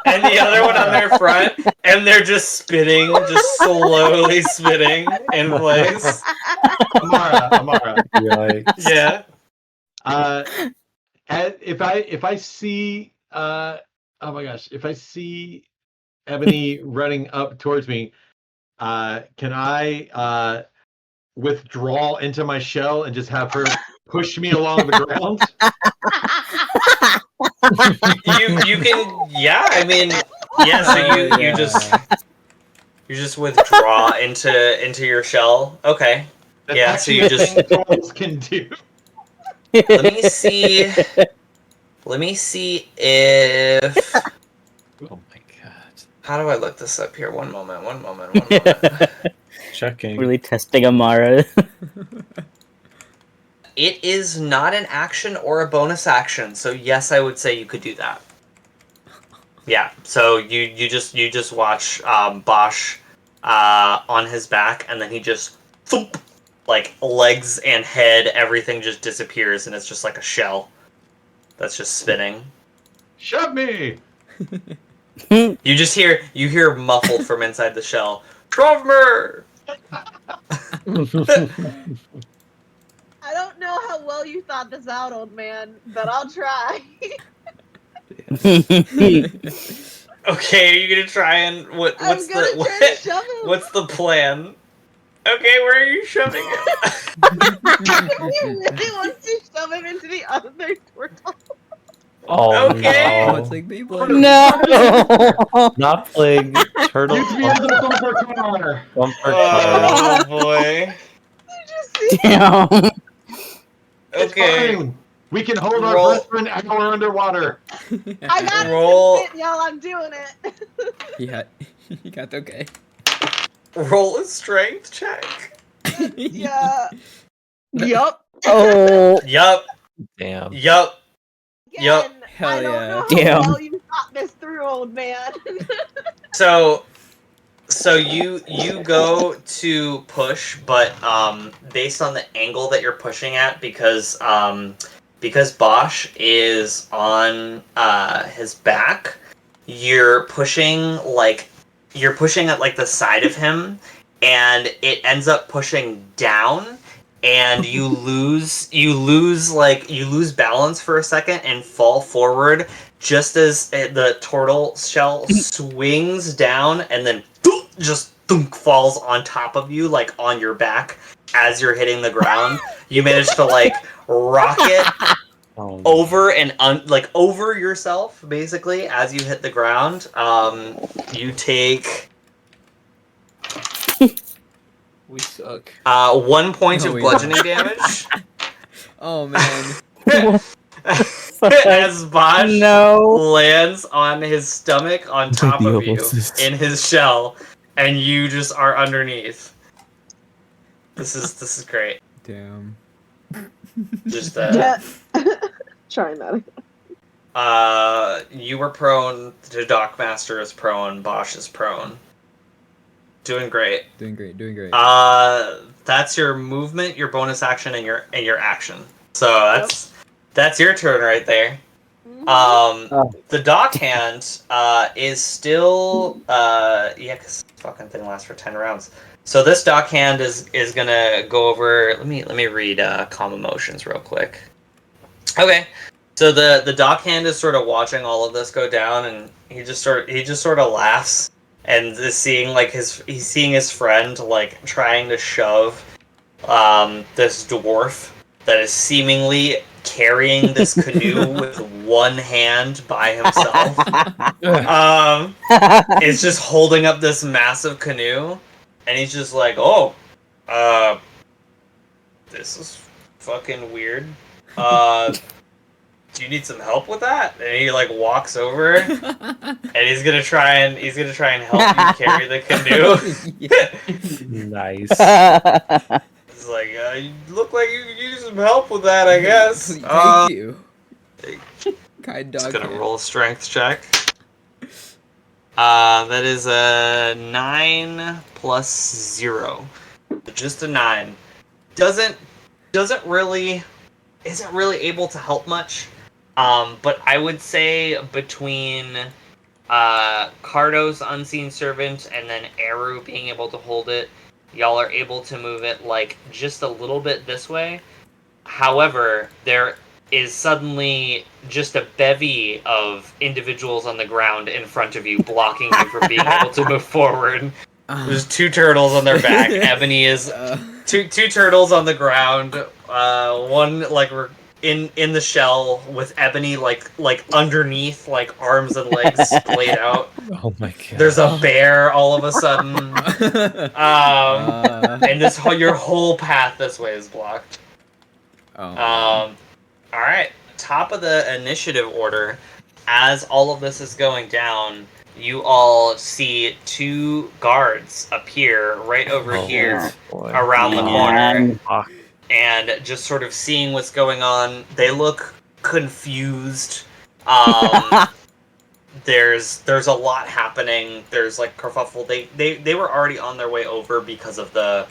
and the other one on their front, and they're just spinning, just slowly spinning in place. Amara. Yikes. Yeah. If I see oh my gosh, if I see Ebony running up towards me, can I withdraw into my shell and just have her push me along the ground? You can, yeah. I mean, yeah. So you just withdraw into your shell. Okay. That's Yeah. So actually you a just thing trolls can do. let me see. Let me see if. Oh my god. How do I look this up here? One moment. Checking. Really testing Amara. It is not an action or a bonus action, so yes, I would say you could do that. Yeah, so you just watch Bosch on his back, and then he just thump, like legs and head, everything just disappears, and it's just like a shell that's just spinning. Shove me! You hear muffled from inside the shell, "Shove me!" I don't know how well you thought this out, old man, but I'll try. Okay, you're gonna try and what's I'm gonna try to shove him. what's the plan? Okay, where are you shoving it? He really wants to shove him into the other turtle. Oh Okay. Oh, no. it's like Beyblade. No. Not playing turtle Use me as a bumper car. bumper car. Oh boy. You just see Damn. It's Okay. fine. We can hold our Roll. breath for an hour underwater. I got Roll. it, y'all. I'm doing it. He got okay. Roll a strength check. Yeah. Yup. Oh, Yup. Damn. Yup. Yup. Again, Hell I don't yeah. know how Damn. well you thought this through, old man. So you go to push, but based on the angle that you're pushing at, because Bosch is on his back, you're pushing at like the side of him, and it ends up pushing down, and you lose balance for a second and fall forward just as the turtle shell swings down and then just falls on top of you, like on your back as you're hitting the ground. You manage to like rocket Oh, over and over yourself basically as you hit the ground. You take We suck. 1 point No, of we bludgeoning damage. Oh man. As Bosch No. lands on his stomach on top of you in his shell, and you just are underneath. This is great. Damn. Just Yeah. Trying that. you were prone. The Dockmaster is prone. Bosch is prone. Doing great. Doing great. That's your movement, your bonus action, and your action. So that's your turn right there. The dockhand is still yeah, because fucking thing lasts for 10 rounds. So this dockhand is gonna go over. Let me read calm emotions real quick. Okay, so the dockhand is sort of watching all of this go down, and he just sort of laughs and is seeing he's seeing his friend like trying to shove this dwarf that is seemingly carrying this canoe with one hand by himself. Is just holding up this massive canoe, and he's just like, "Oh, this is fucking weird. Do you need some help with that?" And he like walks over, and he's gonna try and help you carry the canoe. nice. It's like, you look like you could use some help with that, I guess. Thank you. Kind dog. Just gonna roll a strength check. That is a 9 plus 0. Just a 9. Isn't really able to help much. But I would say between Cardo's Unseen Servant and then Eru being able to hold it, y'all are able to move it like just a little bit this way. However, there is suddenly just a bevy of individuals on the ground in front of you, blocking you from being able to move forward. There's 2 turtles on their back. Ebony is two turtles on the ground. One like in the shell with Ebony like underneath, like arms and legs splayed out. Oh my god. There's a bear all of a sudden. And your whole path this way is blocked. All right, top of the initiative order. As all of this is going down, you all see 2 guards appear right over here around the corner, and just sort of seeing what's going on. They look confused. There's a lot happening. There's like kerfuffle. They were already on their way over because of the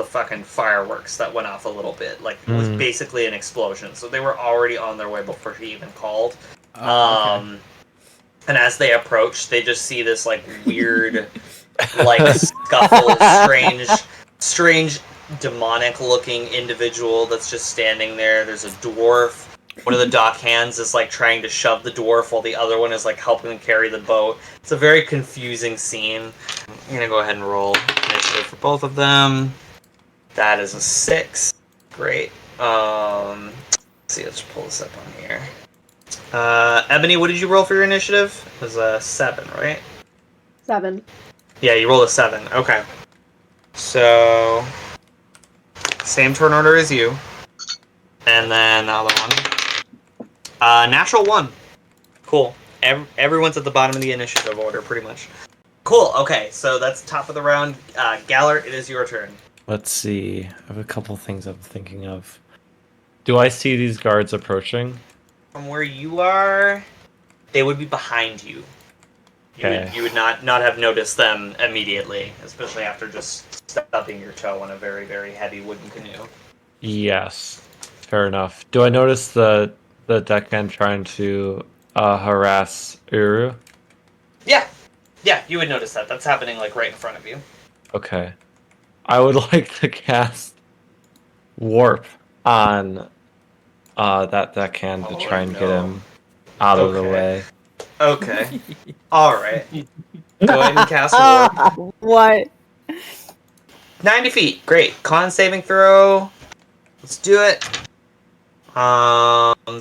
fucking fireworks that went off a little bit. Like it was basically an explosion. So they were already on their way before she even called. Okay. And as they approach, they just see this like weird, like scuffle, strange, demonic-looking individual that's just standing there. There's a dwarf. One of the dockhands is like trying to shove the dwarf while the other one is like helping him carry the boat. It's a very confusing scene. I'm gonna go ahead and roll initiative for both of them. That is a 6. Great. Let's see, let's pull this up on here. Ebony, what did you roll for your initiative? It was a 7, right? 7. Yeah, you rolled a 7. Okay. So same turn order as you. And then the other one. Natural 1. Cool. Everyone's at the bottom of the initiative order, pretty much. Cool. Okay, so that's top of the round. Gallert, it is your turn. Let's see. I have a couple things I'm thinking of. Do I see these guards approaching? From where you are, they would be behind you. Okay. You would not have noticed them immediately, especially after just stubbing your toe on a very, very heavy wooden canoe. Yes. Fair enough. Do I notice the deckhand trying to harass Uru? Yeah, you would notice that. That's happening like right in front of you. Okay. I would like to cast Warp on that deckhand to try and get him out of the Okay. way. Okay. Alright. Go ahead and cast Warp. What? 90 feet. Great. Con saving throw. Let's do it.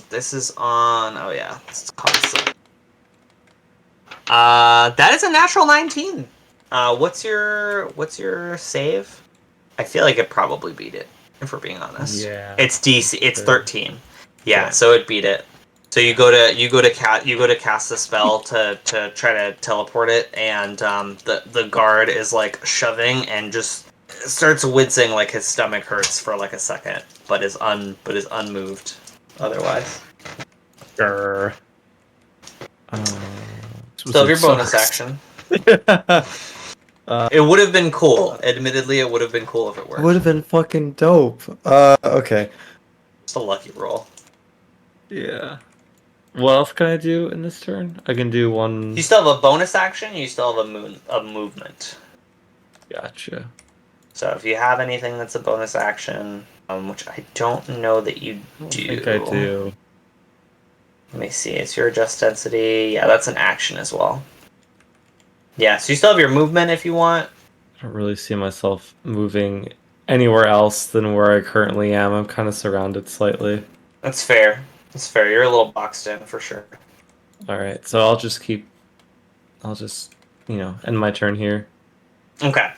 This is on. Oh yeah, this is con save. That is a natural 19. What's your save? I feel like it probably beat it, if we're being honest. Yeah. It's DC. It's Sure. 13. Yeah, Okay. so it beat it. So you go to cast the spell to try to teleport it, and the guard is like shoving and just starts wincing, like his stomach hurts for like a second, but is unmoved otherwise. Grr. Still have your bonus action. It would have been cool. Admittedly, it would have been cool if it worked. Would have been fucking dope. Okay. Just a lucky roll. Yeah. What else can I do in this turn? I can do one. You still have a bonus action. You still have a movement. Gotcha. So if you have anything that's a bonus action, which I don't know that you do. I think I do. Let me see. It's your adjust density. Yeah, that's an action as well. Yeah, so you still have your movement if you want. I don't really see myself moving anywhere else than where I currently am. I'm kind of surrounded slightly. That's fair. That's fair. You're a little boxed in for sure. Alright, so I'll just, end my turn here. Okay.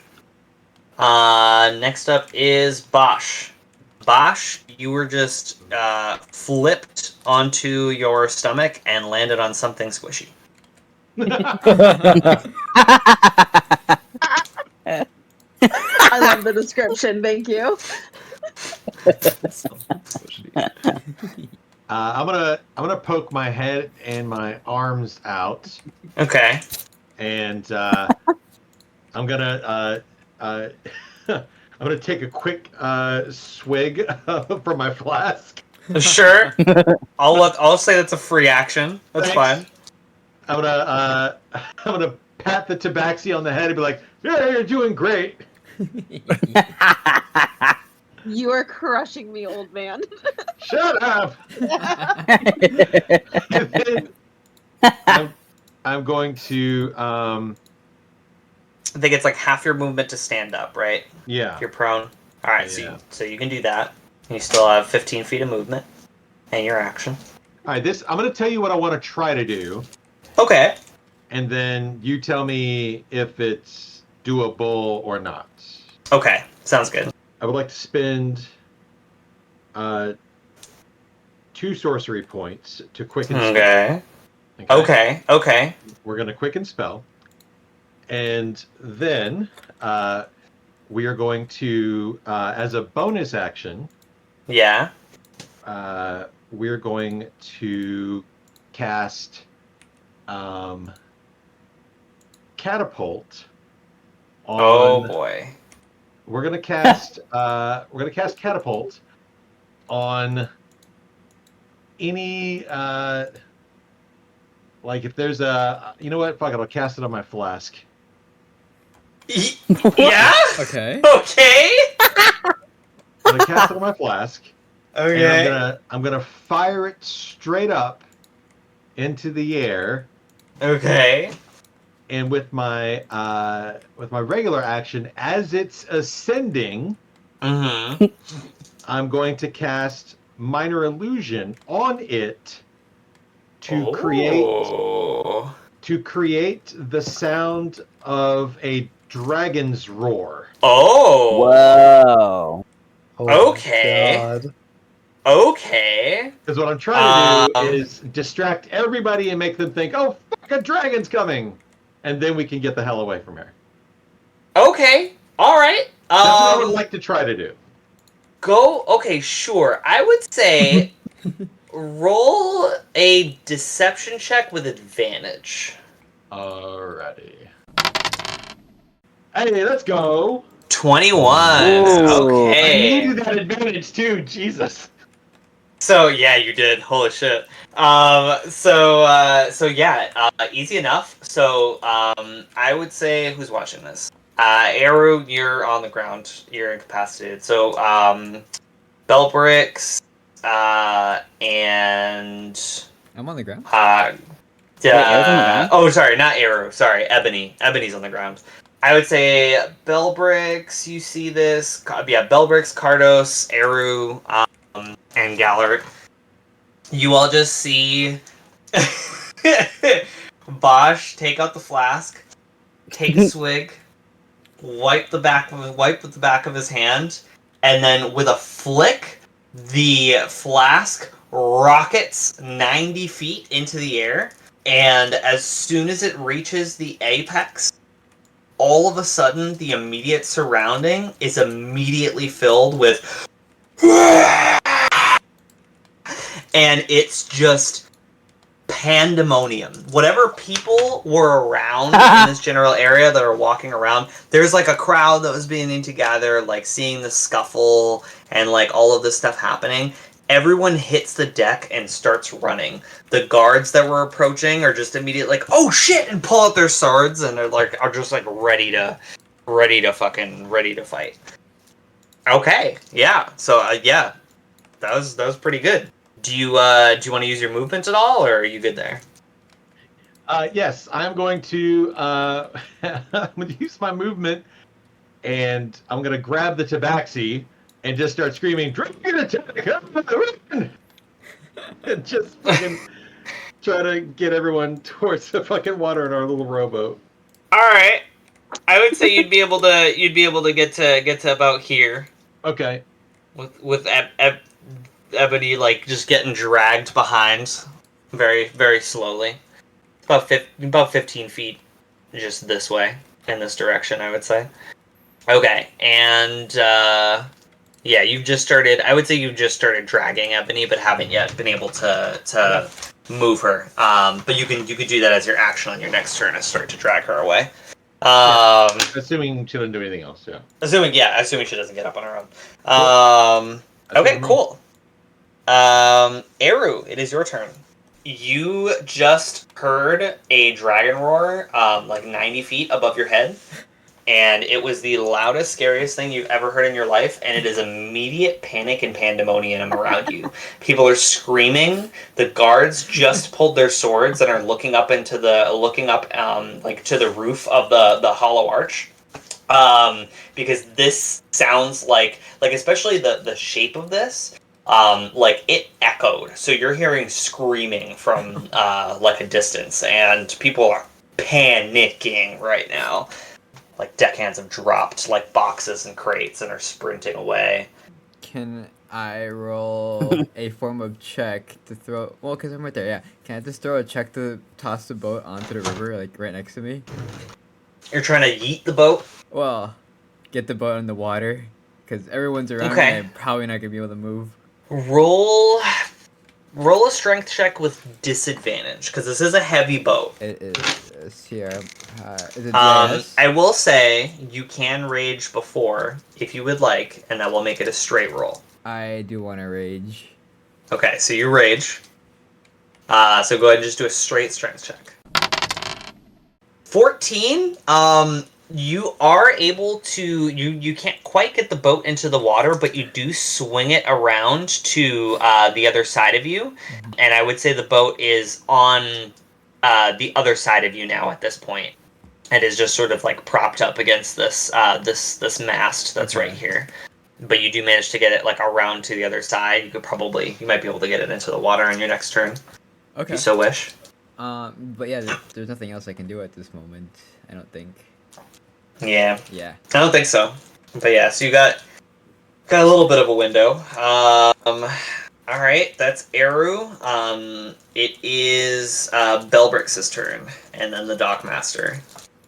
Next up is Bosch. Bosch, you were just flipped onto your stomach and landed on something squishy. I love the description. Thank you. I'm gonna poke my head and my arms out, Okay. and I'm gonna I'm gonna take a quick swig from my flask. Sure. I'll say that's a free action. That's Thanks. fine. I'm gonna pat the tabaxi on the head and be like, "Yeah, you're doing great." You are crushing me, old man. Shut up. And then I'm going to I think it's like half your movement to stand up, right? yeah. If you're prone. All right, Yeah. so you can do that. You still have 15 feet of movement and your action. All right, I'm gonna tell you what I want to try to do, Okay. and then you tell me if it's doable or not. Okay. Sounds good. I would like to spend 2 sorcery points to quicken spell. Okay. Okay. We're gonna quicken spell, and then we are going to, as a bonus action, Yeah. we're going to cast catapult on. Oh boy. We're gonna cast catapult on any like if there's a, you know what, fuck it, I'll cast it on my flask. Yeah. Okay. Okay. I'm gonna cast it on my flask. Okay. And I'm gonna fire it straight up into the air, Okay. and with my regular action, as it's ascending, Mm-hmm. I'm going to cast minor illusion on it to create the sound of a dragon's roar. Oh. Whoa. Oh my Okay. God. Okay. Because what I'm trying to do Um, is distract everybody and make them think, "Oh, fuck, a dragon's coming," and then we can get the hell away from here. Okay. All right. That's what I would like to try to do. Go. Okay, sure. I would say roll a deception check with advantage. Alrighty. Hey, let's go. 21. Ooh. I Okay. needed that advantage too. Jesus. So yeah, you did. Holy shit. So yeah, easy enough. So I would say who's watching this? Eru, you're on the ground. You're incapacitated. So Belbrix, and I'm on the ground. Wait, Air's on the ground? oh, sorry, not Eru. Sorry, Ebony. Ebony's on the ground. I would say Belbrix. You see this? Yeah, Belbrix, Cardos, Eru, and Gallard. You all just see Bosch take out the flask, take a swig, wipe with the back of his hand, and then with a flick, the flask rockets 90 feet into the air. And as soon as it reaches the apex, all of a sudden, the immediate surrounding is immediately filled with. And it's just pandemonium. Whatever people were around in this general area that are walking around, there's like a crowd that was beginning to gather, like seeing the scuffle and like all of this stuff happening. Everyone hits the deck and starts running. The guards that were approaching are just immediately like, "Oh shit!" and pull out their swords and are just like ready to fight. Okay, yeah. So yeah, that was pretty good. Do you want to use your movement at all, or are you good there? Yes, I'm going to. I'm going to use my movement, and I'm going to grab the tabaxi and just start screaming, "Dragon attack!" and just fucking try to get everyone towards the fucking water in our little rowboat. All right, I would say you'd be able to get to about here Okay. with Ebony like just getting dragged behind, very very slowly, about 15 feet, just this way in this direction. I would say. Okay, and yeah, you've just started. I would say you've just started dragging Ebony, but haven't yet been able to move her. But you can do that as your action on your next turn, is start to drag her away. Assuming she doesn't do anything else, yeah. Assuming she doesn't get up on her own. That's Okay, what I mean. cool. Eru, it is your turn. You just heard a dragon roar, like 90 feet above your head. And it was the loudest, scariest thing you've ever heard in your life, and it is immediate panic and pandemonium around you. People are screaming. The guards just pulled their swords and are looking up like to the roof of the hollow arch, because this sounds like especially the shape of this, like it echoed. So you're hearing screaming from like a distance, and people are panicking right now. Like deckhands have dropped like boxes and crates and are sprinting away. Can I roll a form of check to throw? Well, because I'm right there. Yeah. Can I just throw a check to toss the boat onto the river, like right next to me? You're trying to yeet the boat? Well, get the boat in the water, because everyone's around Okay. me. I'm probably not gonna be able to move. Roll a strength check with disadvantage, because this is a heavy boat. It is here. Is it GIS? I will say you can rage before if you would like, and that will make it a straight roll. I do want to rage. Okay, so you rage. So go ahead and just do a straight strength check. 14. You are able to. You can't quite get the boat into the water, but you do swing it around to the other side of you, and I would say the boat is on the other side of you now at this point, and is just sort of like propped up against this this mast that's right here. But you do manage to get it like around to the other side. You might be able to get it into the water on your next turn, if Okay. you so wish. But yeah, there's nothing else I can do at this moment. I don't think. Yeah. Yeah. I don't think so. But yeah, so you got Got a little bit of a window. All right, that's Eru. It is Belbrix's turn, and then the Dockmaster.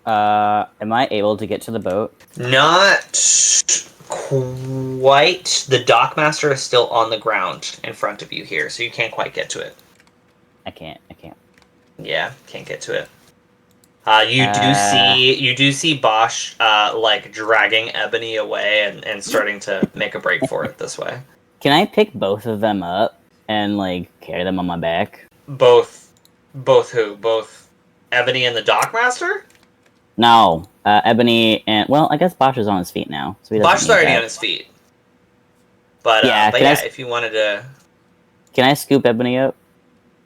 Am I able to get to the boat? Not quite. The Dockmaster is still on the ground in front of you here, so you can't quite get to it. I can't. Yeah, can't get to it. You do see Bosch like dragging Ebony away and starting to make a break for it this way. Can I pick both of them up and like carry them on my back? Both who? Both Ebony and the Dockmaster? No, Ebony and well, I guess Bosch is on his feet now, so he doesn't Bosch's need already that. on his feet. But Yeah, but can I yeah, if you wanted to, Can I scoop Ebony up?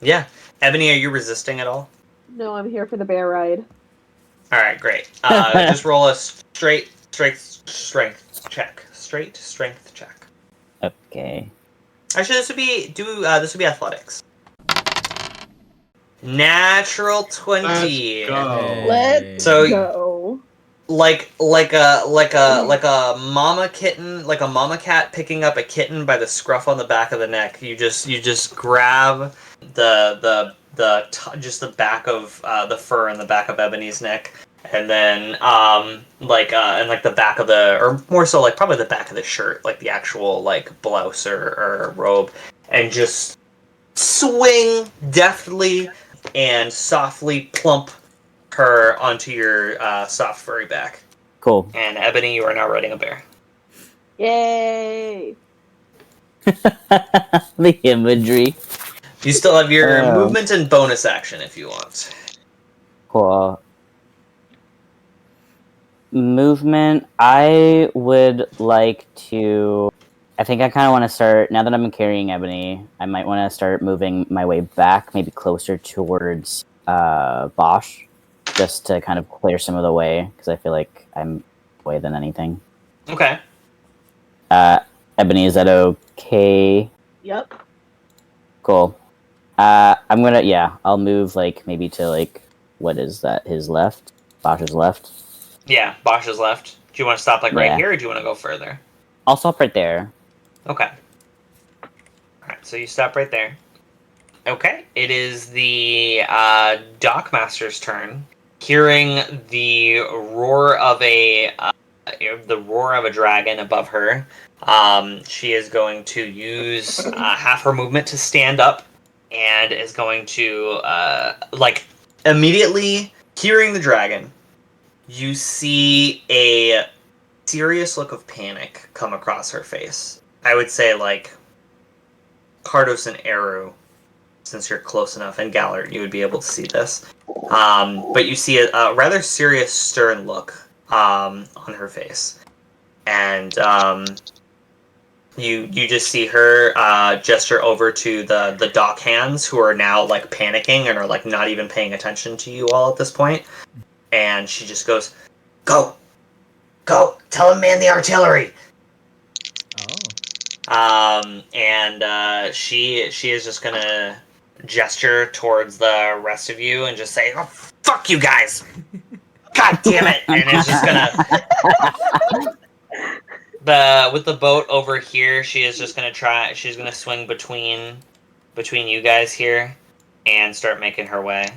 yeah, Ebony, are you resisting at all? No, I'm here for the bear ride. All right, great. Just roll a straight strength check. Straight strength check. Okay. Actually, this would be athletics. Natural 20. Let's go. Let's So- go. Like a mama kitten, like a mama cat picking up a kitten by the scruff on the back of the neck. You just grab just the back of the fur and the back of Ebony's neck, and then and the back of or more so like probably the back of the shirt, like the actual like blouse or robe, and just swing deftly and softly plump her onto your soft furry back. Cool. And Ebony, you are now riding a bear. Yay! The imagery. You still have your Um, movement and bonus action if you want. Cool. Movement. I would like to. I think I kind of want to start now that I'm carrying Ebony. I might want to start moving my way back, maybe closer towards Bosch, just to kind of clear some of the way because I feel like I'm way than anything. Okay. Ebony, is that okay? Yep. Cool. I'll move like maybe to like what is that? His left, Bosch's left. Yeah, Bosch is left. Do you want to stop like right Yeah. here, or do you want to go further? I'll stop right there. Okay. Alright, so you stop right there. Okay, it is the Dockmaster's turn. Hearing the roar of a dragon above her, she is going to use half her movement to stand up, and is going to immediately hearing the dragon. You see a serious look of panic come across her face. I would say like Cardos and Eru, since you're close enough, and Gallard, you would be able to see this. But you see a rather serious, stern look on her face. And you just see her gesture over to the dock hands, who are now like panicking and are like not even paying attention to you all at this point. And she just goes, "Go! Go! Tell him man the artillery!" She is just gonna gesture towards the rest of you and just say, "Oh, fuck you guys! God damn it!" And it's just gonna with the boat over here. She is just gonna try. She's gonna swing between you guys here and start making her way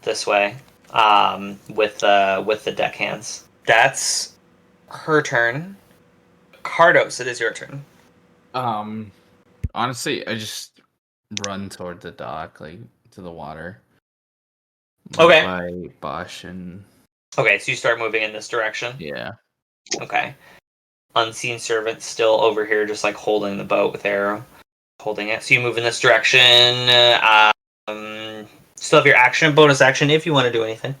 this way. With the deckhands. That's her turn. Cardos, it is your turn. Honestly, I just run toward the dock, like to the water. Okay. By Bosch and Okay, so you start moving in this direction. yeah. Okay. Unseen servant still over here, just like holding the boat with arrow, holding it. So you move in this direction. Still have your action, bonus action, if you want to do anything.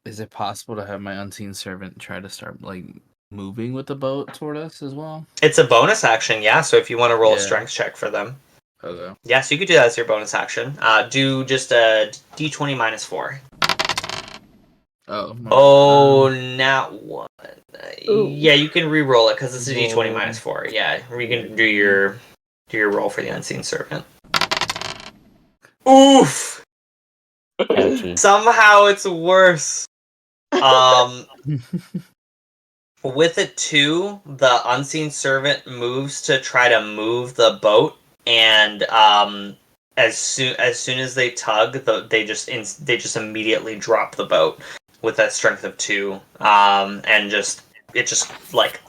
Is it possible to have my unseen servant try to start like moving with the boat toward us as well? It's a bonus action, yeah. So if you want to roll a Yeah. strength check for them, Okay. yeah. So you could do that as your bonus action. Do just a d20 minus 4. Oh. Oh, not one. Ooh. Yeah, you can re-roll it because this is d20 Roll. minus 4. Yeah, you can do your roll for the unseen servant. Oof! Ouchie. Somehow it's worse. With it too, the unseen servant moves to try to move the boat, and as soon as they tug, they just immediately drop the boat with that strength of 2, and it just like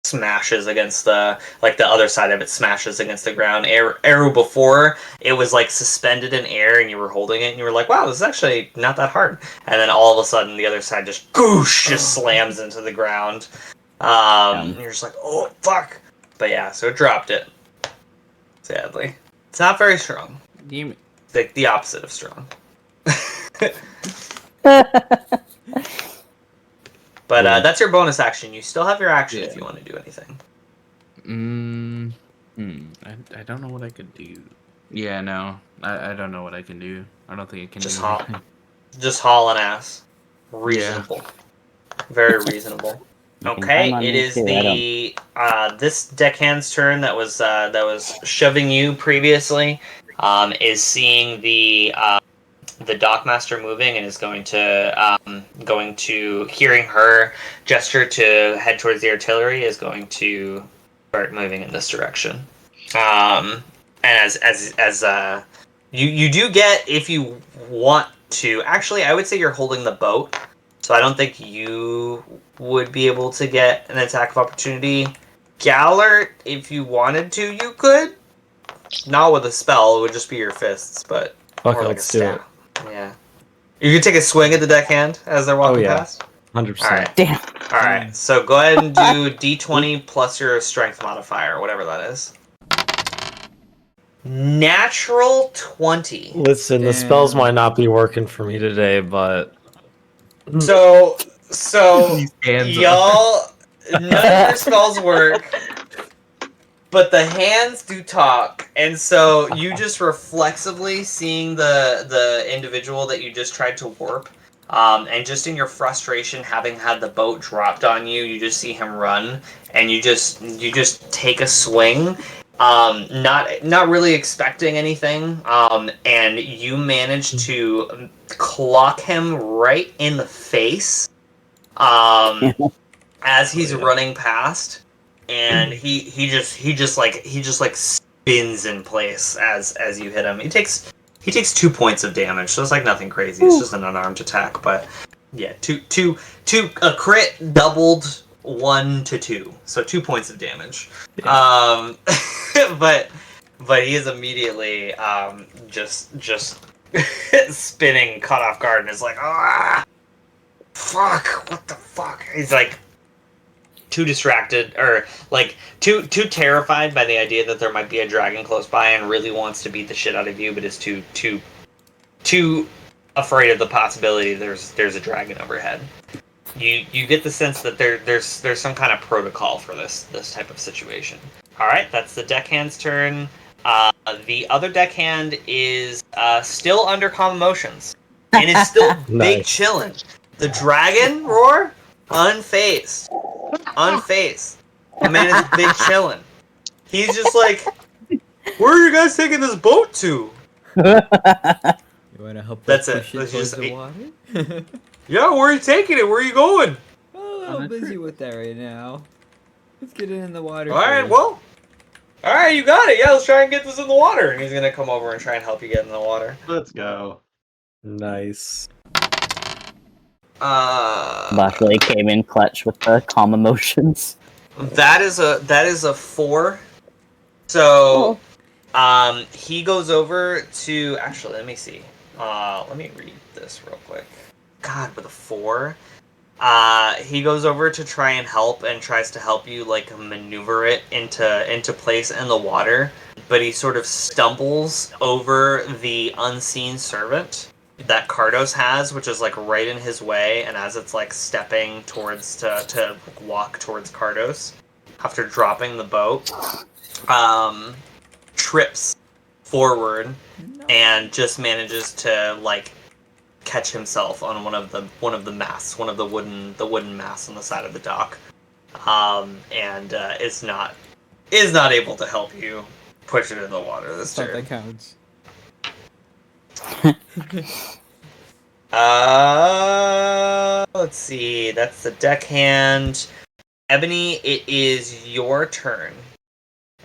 smashes against the other side of it smashes against the ground. Eru before it was like suspended in air and you were holding it and you were like, wow, this is actually not that hard. And then all of a sudden the other side just goosh just slams into the ground. And you're just like, oh fuck. But yeah, so it dropped it. Sadly. It's not very strong. It's like the opposite of strong. But that's your bonus action. You still have your action if you want to do anything. I don't know what I could do. Yeah, no. I don't know what I can do. I don't think I can do anything. Just haul an ass. Reasonable. Yeah. Very reasonable. Okay, it is the this deckhand's turn that was shoving you previously. Is seeing the dockmaster moving and is going to hearing her gesture to head towards the artillery is going to start moving in this direction. And as you do get, if you want to, actually I would say you're holding the boat, so I don't think you would be able to get an attack of opportunity. Gallert, if you wanted to, you could. Not with a spell, it would just be your fists, but Okay, let's do it. Yeah. You can take a swing at the deckhand as they're walking past? 100%. Alright. Damn. Alright, so go ahead and do d20 plus your strength modifier, whatever that is. Natural 20. Listen, the spells might not be working for me today, but... So y'all, none of your spells work, but the hands do talk, and so you just reflexively seeing the individual that you just tried to warp, and just in your frustration having had the boat dropped on you, you just see him run, and you just take a swing, not really expecting anything, and you manage to clock him right in the face, as he's running past. And he just spins in place as you hit him. He takes 2 points of damage, so it's like nothing crazy. It's just an unarmed attack, but yeah, two a crit doubled 1 to 2, so 2 points of damage. Yeah. But he is immediately just spinning, caught off guard, and is like, fuck, what the fuck? He's like too distracted, or like too terrified by the idea that there might be a dragon close by, and really wants to beat the shit out of you, but is too afraid of the possibility there's a dragon overhead. You get the sense that there's some kind of protocol for this type of situation. All right, that's the deckhand's turn. The other deckhand is still under calm emotions and is still big chillin'. The dragon roar, unfazed. The man is big chillin'. He's just like, where are you guys taking this boat to? You want to help That's us push it. it towards the water? Yeah, where are you taking it? Where are you going? Oh, I'm busy with that right now. Let's get it in the water. Alright, well. Alright, you got it. Yeah, let's try and get this in the water. And he's gonna come over and try and help you get in the water. Let's go. Nice. Bosh really came in clutch with the calm emotions. That is a 4. So, he goes over to, actually, let me see. Let me read this real quick. God, with a 4. He goes over to try and help, and tries to help you, like, maneuver it into place in the water, but he sort of stumbles over the unseen servant that Cardos has, which is like right in his way, and as it's like stepping towards to walk towards Cardos after dropping the boat, trips forward and just manages to like catch himself on one of the masts, one of the wooden masts on the side of the dock, and is not able to help you push it in the water this turn. That counts. Let's see. That's the deckhand, Ebony, it is your turn.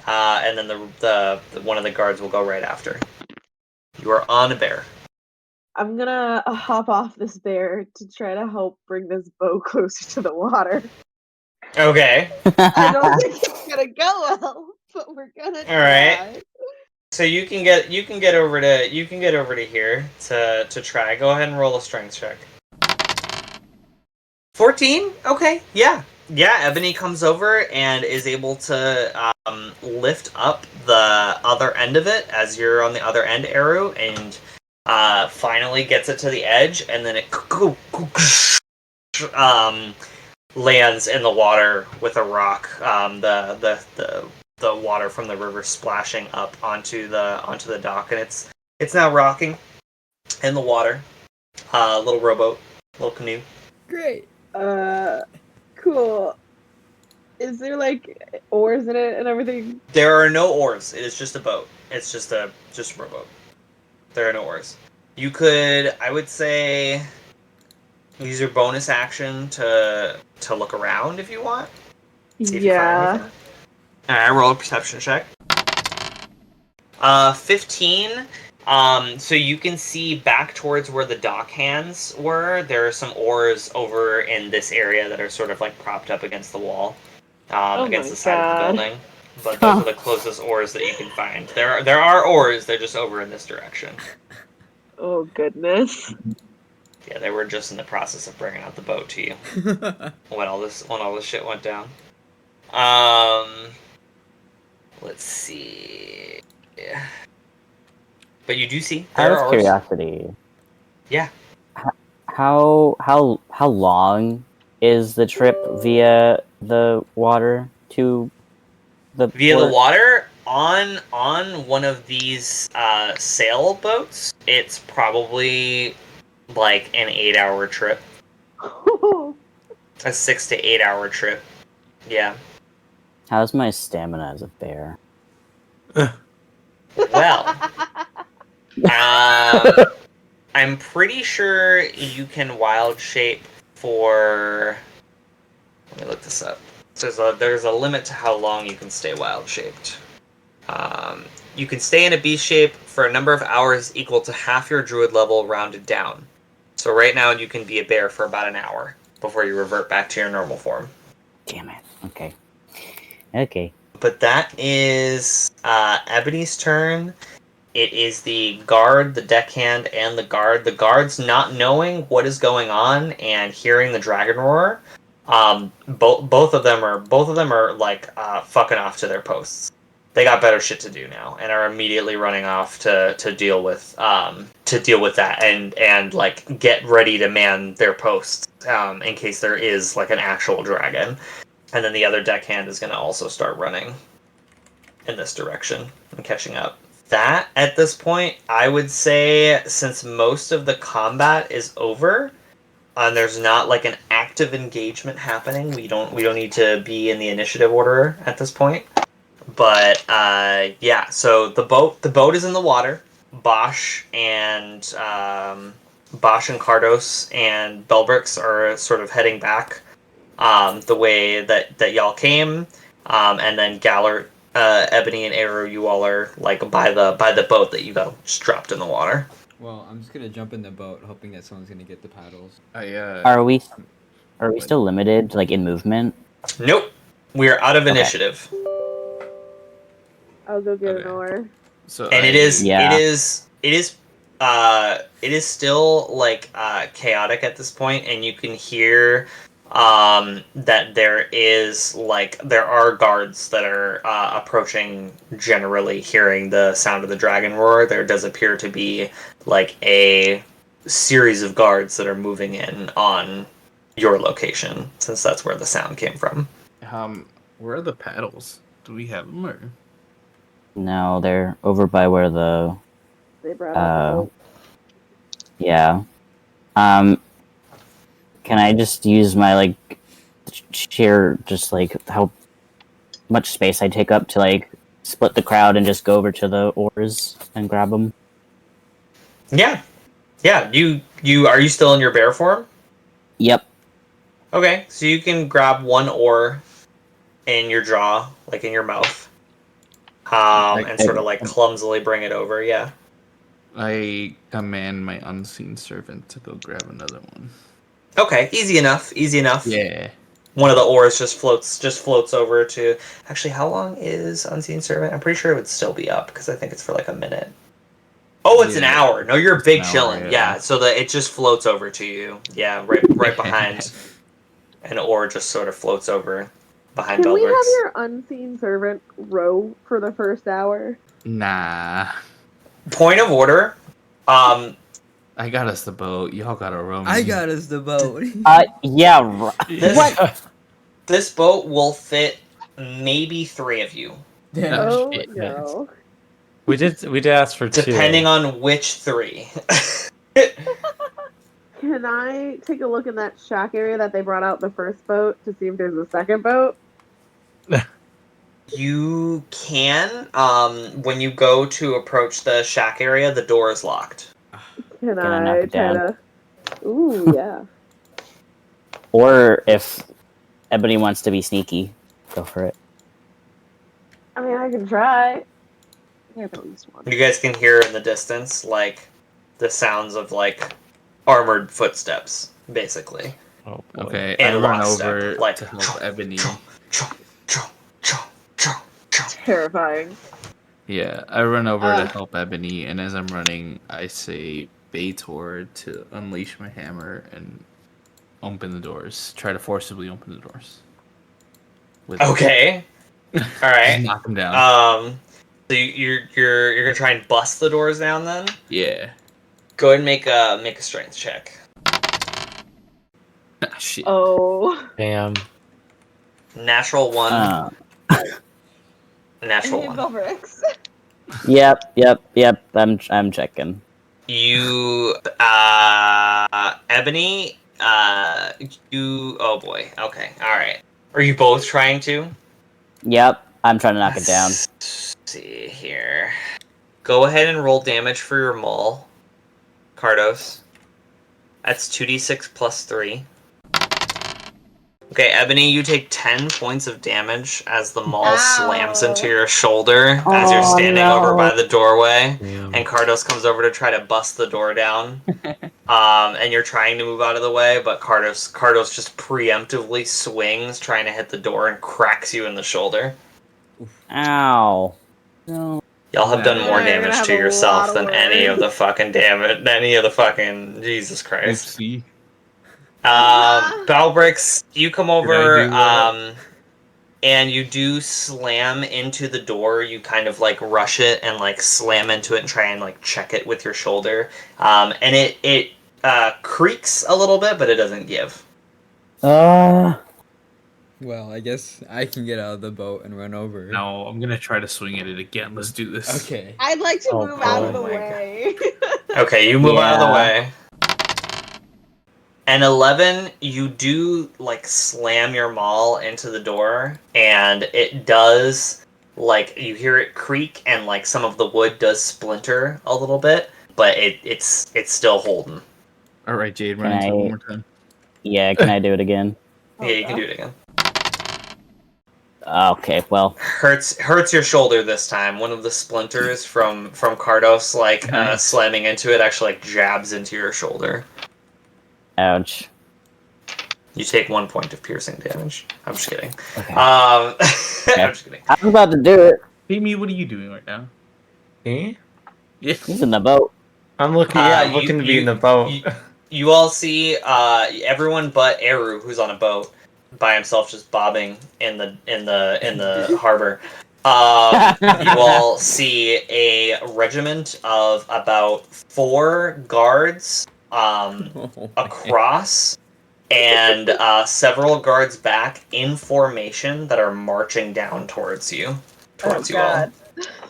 And then the one of the guards will go right after. You are on a bear. I'm gonna hop off this bear to try to help bring this boat closer to the water. Okay. I don't think it's gonna go well, but we're gonna try. All right. So you can get over to here to try. Go ahead and roll a strength check. 14? Okay, yeah. Yeah, Ebony comes over and is able to lift up the other end of it as you're on the other end, Eru, and finally gets it to the edge, and then it lands in the water with a rock. The water from the river splashing up onto the dock, and it's now rocking in the water. Little rowboat, little canoe. Great. Cool. Is there like oars in it and everything? There are no oars. It is just a boat. It's just a rowboat. There are no oars. You could, I would say, use your bonus action to look around if you want. See if you find anything. Alright, roll a perception check. 15. So you can see back towards where the dock hands were. There are some oars over in this area that are sort of like propped up against the wall, against the side of the building. But those are the closest oars that you can find. There are oars. They're just over in this direction. Oh goodness. Yeah, they were just in the process of bringing out the boat to you when all this shit went down. Let's see. Yeah. But you do see Out there of are curiosity, Yeah. how long is the trip via the water to the Via the port? water on one of these sailboats. It's probably like an 8-hour trip, a 6 to 8 hour trip. Yeah. How's my stamina as a bear? Well, I'm pretty sure you can wild shape for. Let me look this up. There's a limit to how long you can stay wild shaped. You can stay in a beast shape for a number of hours equal to half your druid level rounded down. So right now you can be a bear for about an hour before you revert back to your normal form. Damn it. Okay. Okay. But that is Ebony's turn. It is the guard, the deckhand, and the guard. The guards not knowing what is going on and hearing the dragon roar. Both of them are like fucking off to their posts. They got better shit to do now and are immediately running off to deal with that and like get ready to man their posts in case there is like an actual dragon. And then the other deckhand is going to also start running in this direction and catching up. That at this point, I would say, since most of the combat is over, and there's not like an active engagement happening, we don't need to be in the initiative order at this point. But yeah, so the boat is in the water. Bosch and Cardos and Belbrix are sort of heading back the way that y'all came, and then Gallert, Ebony, and Eru, you all are like by the boat that you got just dropped in the water. Well, I'm just gonna jump in the boat, hoping that someone's gonna get the paddles. Are we still limited, like in movement? Nope, we are out of initiative. I'll go get an oar. So And it is still like chaotic at this point, and you can hear that there are guards that are approaching, generally hearing the sound of the dragon roar. There does appear to be like a series of guards that are moving in on your location, since that's where the sound came from. Where are the paddles? Do we have them or? No, they're over by where the They brought out the boat. yeah. Can I just use my like sheer just like how much space I take up to like split the crowd and just go over to the oars and grab them? Yeah. You are you still in your bear form? Yep. Okay, so you can grab one oar in your jaw, like in your mouth, and sort of like clumsily bring it over. Yeah. I command my unseen servant to go grab another one. Okay, easy enough. Easy enough. Yeah. One of the oars just floats over to. Actually, how long is Unseen Servant? I'm pretty sure it would still be up because I think it's for like a minute. Oh, it's an Yeah. hour. No, you're big an hour, chilling. Yeah, so that it just floats over to you. Yeah, right behind. An oar just sort of floats over behind Can we have Belbrix. your unseen servant row for the first hour? Nah. Point of order. I got us the boat. Y'all gotta row me. I got us the boat. Yeah. This boat will fit maybe 3 of you, Damn. Oh shit, no. We did ask for depending 2. on which 3. Can I take a look in that shack area that they brought out the first boat to see if there's a second boat? You can. When you go to approach the shack area, the door is locked. Can I knock I it try down? to? Ooh, yeah. Or if Ebony wants to be sneaky, go for it. I mean, I can try. I have at least one. You guys can hear in the distance, like, the sounds of, like, armored footsteps, basically. Oh boy. Okay, And I run lockstep, over like, to help Ebony. Terrifying. Yeah, I run over to Uh. help Ebony, and as I'm running, I say Baitor to unleash my hammer and open the doors. Try to forcibly open the doors. With Okay. All Just right. knock them down. So you're gonna try and bust the doors down then? Yeah. Go ahead and make a strength check. Ah, shit. Oh. Damn. Natural 1. Natural Hey, 1. Belbrix. Yep. I'm checking. You, Ebony, you. Oh boy. Okay. All right. Are you both trying to? Yep, I'm trying to knock it down. Let's see here. Go ahead and roll damage for your maul, Cardos. That's 2d6 plus 3. Okay, Ebony, you take 10 points of damage as the maul Ow. slams into your shoulder as you're Oh, standing no. over by the doorway. Damn. And Cardos comes over to try to bust the door down. And you're trying to move out of the way, but Cardos just preemptively swings, trying to hit the door and cracks you in the shoulder. Ow. No. Y'all have done more Yeah, you're gonna damage have to a lot yourself of than any words. of the fucking Jesus Christ. Oopsie. Balbrix, you come over, Did I do and you do slam into the door. You kind of like rush it and like slam into it and try and like check it with your shoulder. And it creaks a little bit, but it doesn't give. Well, I guess I can get out of the boat and run over. No, I'm gonna try to swing at it again. Let's do this. Okay. I'd like to Oh, move out of boy. the Oh my way. Okay, you move out of the Yeah. way. And 11, you do like slam your maul into the door, and it does like you hear it creak, and like some of the wood does splinter a little bit, but it's still holding. All right, Jade, run Can into it I- one more time. Yeah, can I do it again? Yeah, you can do it again. Okay, well, Hurts your shoulder this time. One of the splinters from Cardos like Nice. slamming into it actually like jabs into your shoulder. ouch. You take 1 point of piercing damage. I'm just kidding. Okay. I'm just kidding. I was about to do it. Amy, what are you doing right now? Me? Yeah. He's in the boat. I'm looking. Yeah, I'm looking to be in the boat. You all see everyone but Eru, who's on a boat by himself, just bobbing in the harbor. You all see a regiment of about 4 guards across, and several guards back in formation that are marching down towards you. Towards you all.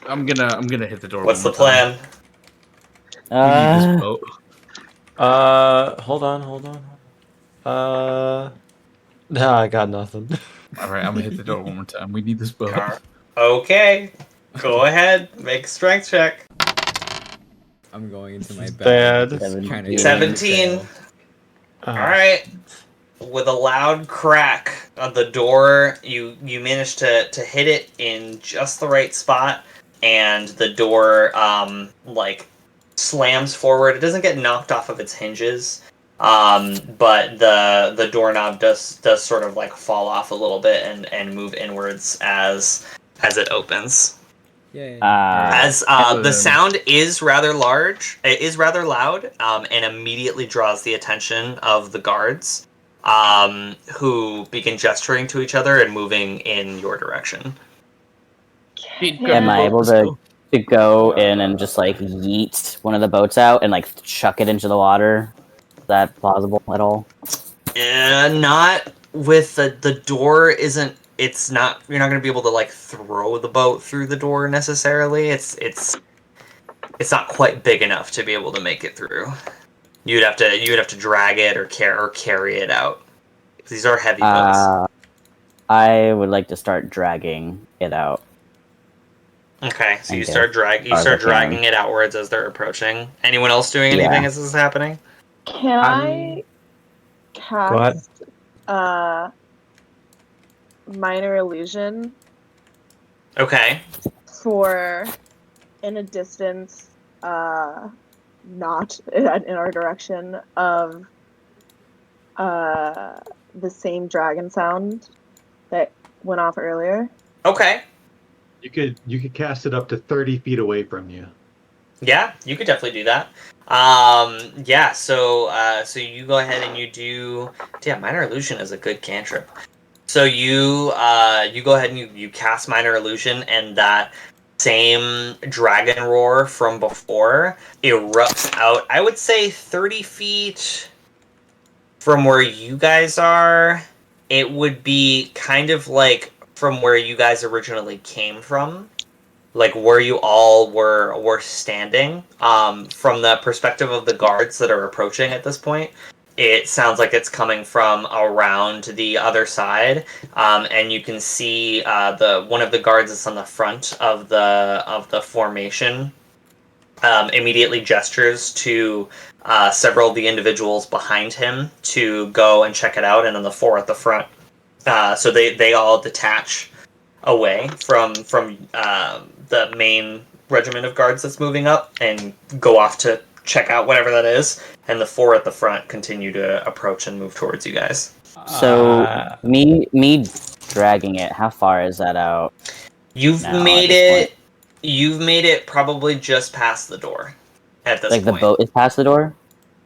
I'm gonna hit the door. What's the one more time. plan? We need this boat. Hold on. No, I got nothing. All right, I'm gonna hit the door one more time. We need this boat. Okay, go ahead, make a strength check. I'm going into my Bad. bag. Trying to 17. All right. with a loud crack of the door, you manage to hit it in just the right spot, and the door like slams forward. It doesn't get knocked off of its hinges, but the doorknob does sort of like fall off a little bit and move inwards as it opens. Yay. As the then- sound is rather large, it is rather loud, and immediately draws the attention of the guards, who begin gesturing to each other and moving in your direction. Am I able to go in and just like yeet one of the boats out and like chuck it into the water? Is that plausible at all? Not with the door isn't. It's not. You're not going to be able to like throw the boat through the door necessarily. It's not quite big enough to be able to make it through. You would have to drag it or carry it out. These are heavy boats. I would like to start dragging it out. Okay, so you Okay. start As I dragging can. it outwards as they're approaching. Anyone else doing anything Yeah. as this is happening? Can I cast minor illusion Okay. for in a distance, not in our direction of the same dragon sound that went off earlier? Okay. You could cast it up to 30 feet away from you. Yeah, you could definitely do that. Yeah, so you go ahead and you do. Yeah, minor illusion is a good cantrip. So you go ahead and you cast minor illusion, and that same dragon roar from before erupts out. I would say 30 feet from where you guys are. It would be kind of like from where you guys originally came from, like where you all were standing. From the perspective of the guards that are approaching at this point, it sounds like it's coming from around the other side, and you can see the one of the guards that's on the front of the formation immediately gestures to several of the individuals behind him to go and check it out, and then the four at the front. So they all detach away from the main regiment of guards that's moving up and go off to check out whatever that is, and the four at the front continue to approach and move towards you guys. So me dragging it. How far is that out? You've now made at this it. You've made it probably just past the door at this Like point. the boat is past the door.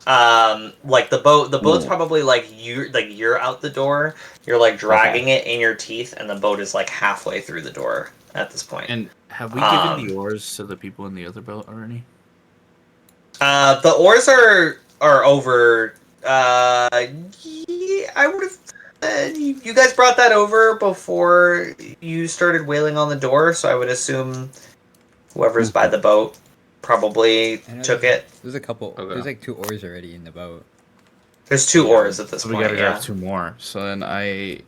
Like the boat's Ooh. probably like you're out the door. You're like dragging it in your teeth, and the boat is like halfway through the door at this point. And have we given the oars to the people in the other boat already? The oars are over. Yeah, I would have. You guys brought that over before you started wailing on the door, so I would assume whoever's by the boat probably I know took it. There's a couple. Okay. There's like 2 oars already in the boat. There's 2 oars at this So we point. gotta Yeah. grab 2 more. So then I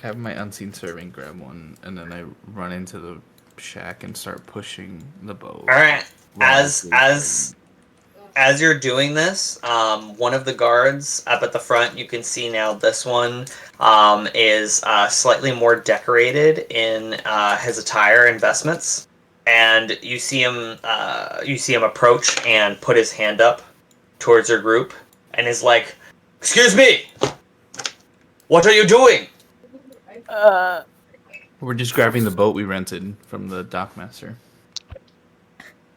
have my unseen servant grab one, and then I run into the shack and start pushing the boat. All right. while As you're doing this, one of the guards up at the front, you can see now this one is slightly more decorated in his attire and vestments, and you see him approach and put his hand up towards your group, and is like, "Excuse me, what are you doing?" We're just grabbing the boat we rented from the dockmaster.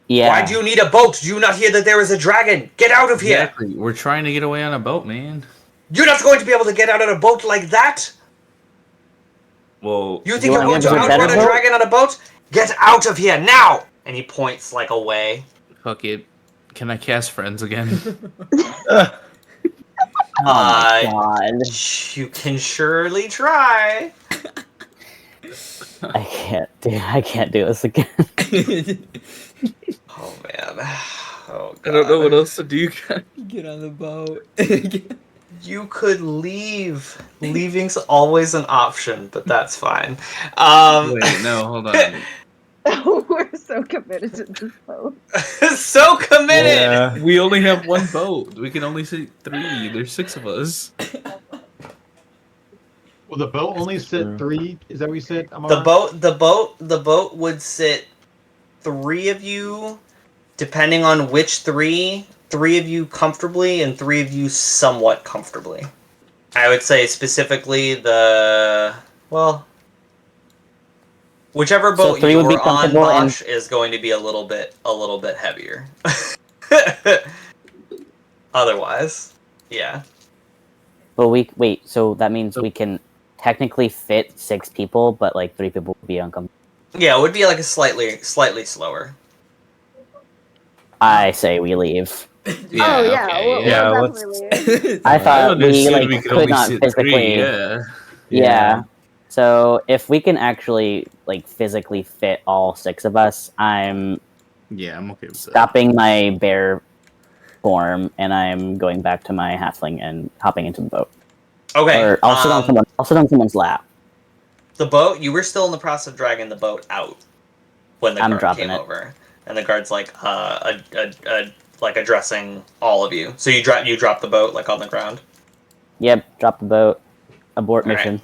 Yeah. Why do you need a boat? Do you not hear that there is a dragon? Get out of here! Exactly. We're trying to get away on a boat, man. You're not going to be able to get out on a boat like that! Well, You think You you're want going me to to outrun get a a boat? dragon on a boat? Get out of here now! And he points like away. fuck it. Can I cast friends again? Oh my god. You can surely try. I can't do this again. Oh man. Oh god. I don't know what else to do. Get on the boat. You could leave. Leaving's always an option, but that's fine. Wait, no, hold on. We're so committed to this boat. So committed. Yeah. We only have one boat. We can only see 3. There's 6 of us. Will the boat only sit 3? Is that what you said, The Amar? the boat would sit 3 of you, depending on which 3. 3 of you comfortably and 3 of you somewhat comfortably. I would say specifically whichever So boat 3 would be you're on, comfortable and- Bosch, is going to be a little bit heavier. Otherwise, yeah. But wait, so that means we can technically fit 6 people, but like 3 people would be uncomfortable. Yeah, it would be like a slightly slower. I say we leave. Oh yeah, okay, we'll yeah, definitely leave. I thought we understood like could could only not sit physically. 3, yeah. Yeah. So if we can actually like physically fit all 6 of us, I'm Yeah, I'm okay with that. stopping my bear form and I'm going back to my halfling and hopping into the boat. Okay. Or I'll sit on someone's lap. The boat. You were still in the process of dragging the boat out when the I'm guard dropping came it. over, and the guard's like like addressing all of you. So you drop the boat like on the ground. Yep, drop the boat. Abort All right. mission.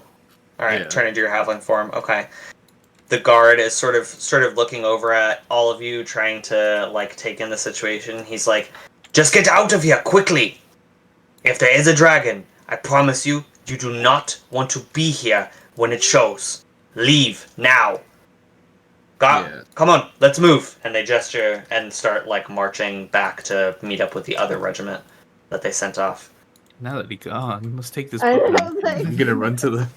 All right, Yeah. turn into your halfling form. Okay. The guard is sort of looking over at all of you, trying to like take in the situation. He's like, "Just get out of here quickly. If there is a dragon, I promise you, you do not want to be here when it shows. Leave now. Yeah. Come on, let's move." And they gesture and start like marching back to meet up with the other regiment that they sent off. Now that he's gone, let's take this I boat. know, like- I'm gonna run to the.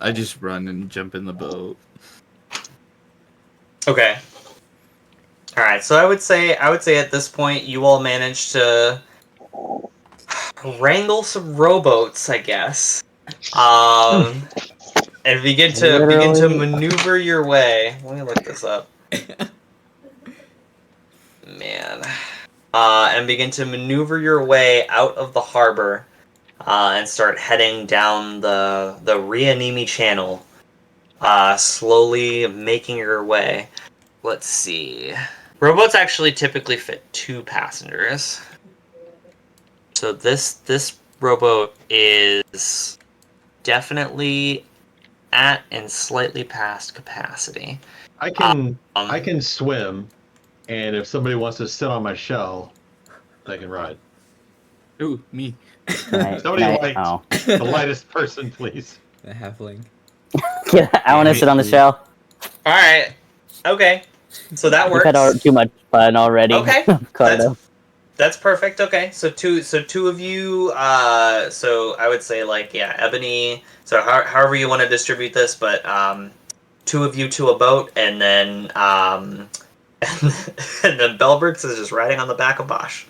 I just run and jump in the boat. Okay. All right. So I would say at this point you all managed to wrangle some rowboats, I guess. And begin to Literally. maneuver your way. Let me look this up. Man. And begin to maneuver your way out of the harbor and start heading down the Rianimi Channel, slowly making your way. Let's see. Rowboats actually typically fit 2 passengers. So this rowboat is definitely at and slightly past capacity. I can swim, and if somebody wants to sit on my shell, they can ride. Ooh, me. Somebody like the lightest person, please. The halfling. Yeah, I want to sit on the shell. All right. Okay. So that We've works. had too much fun already. Okay. Cardo. That's perfect. Okay. So two of you. So I would say like Ebony. So however you want to distribute this, but 2 of you to a boat, and then and then Bellbrooks is just riding on the back of Bosch.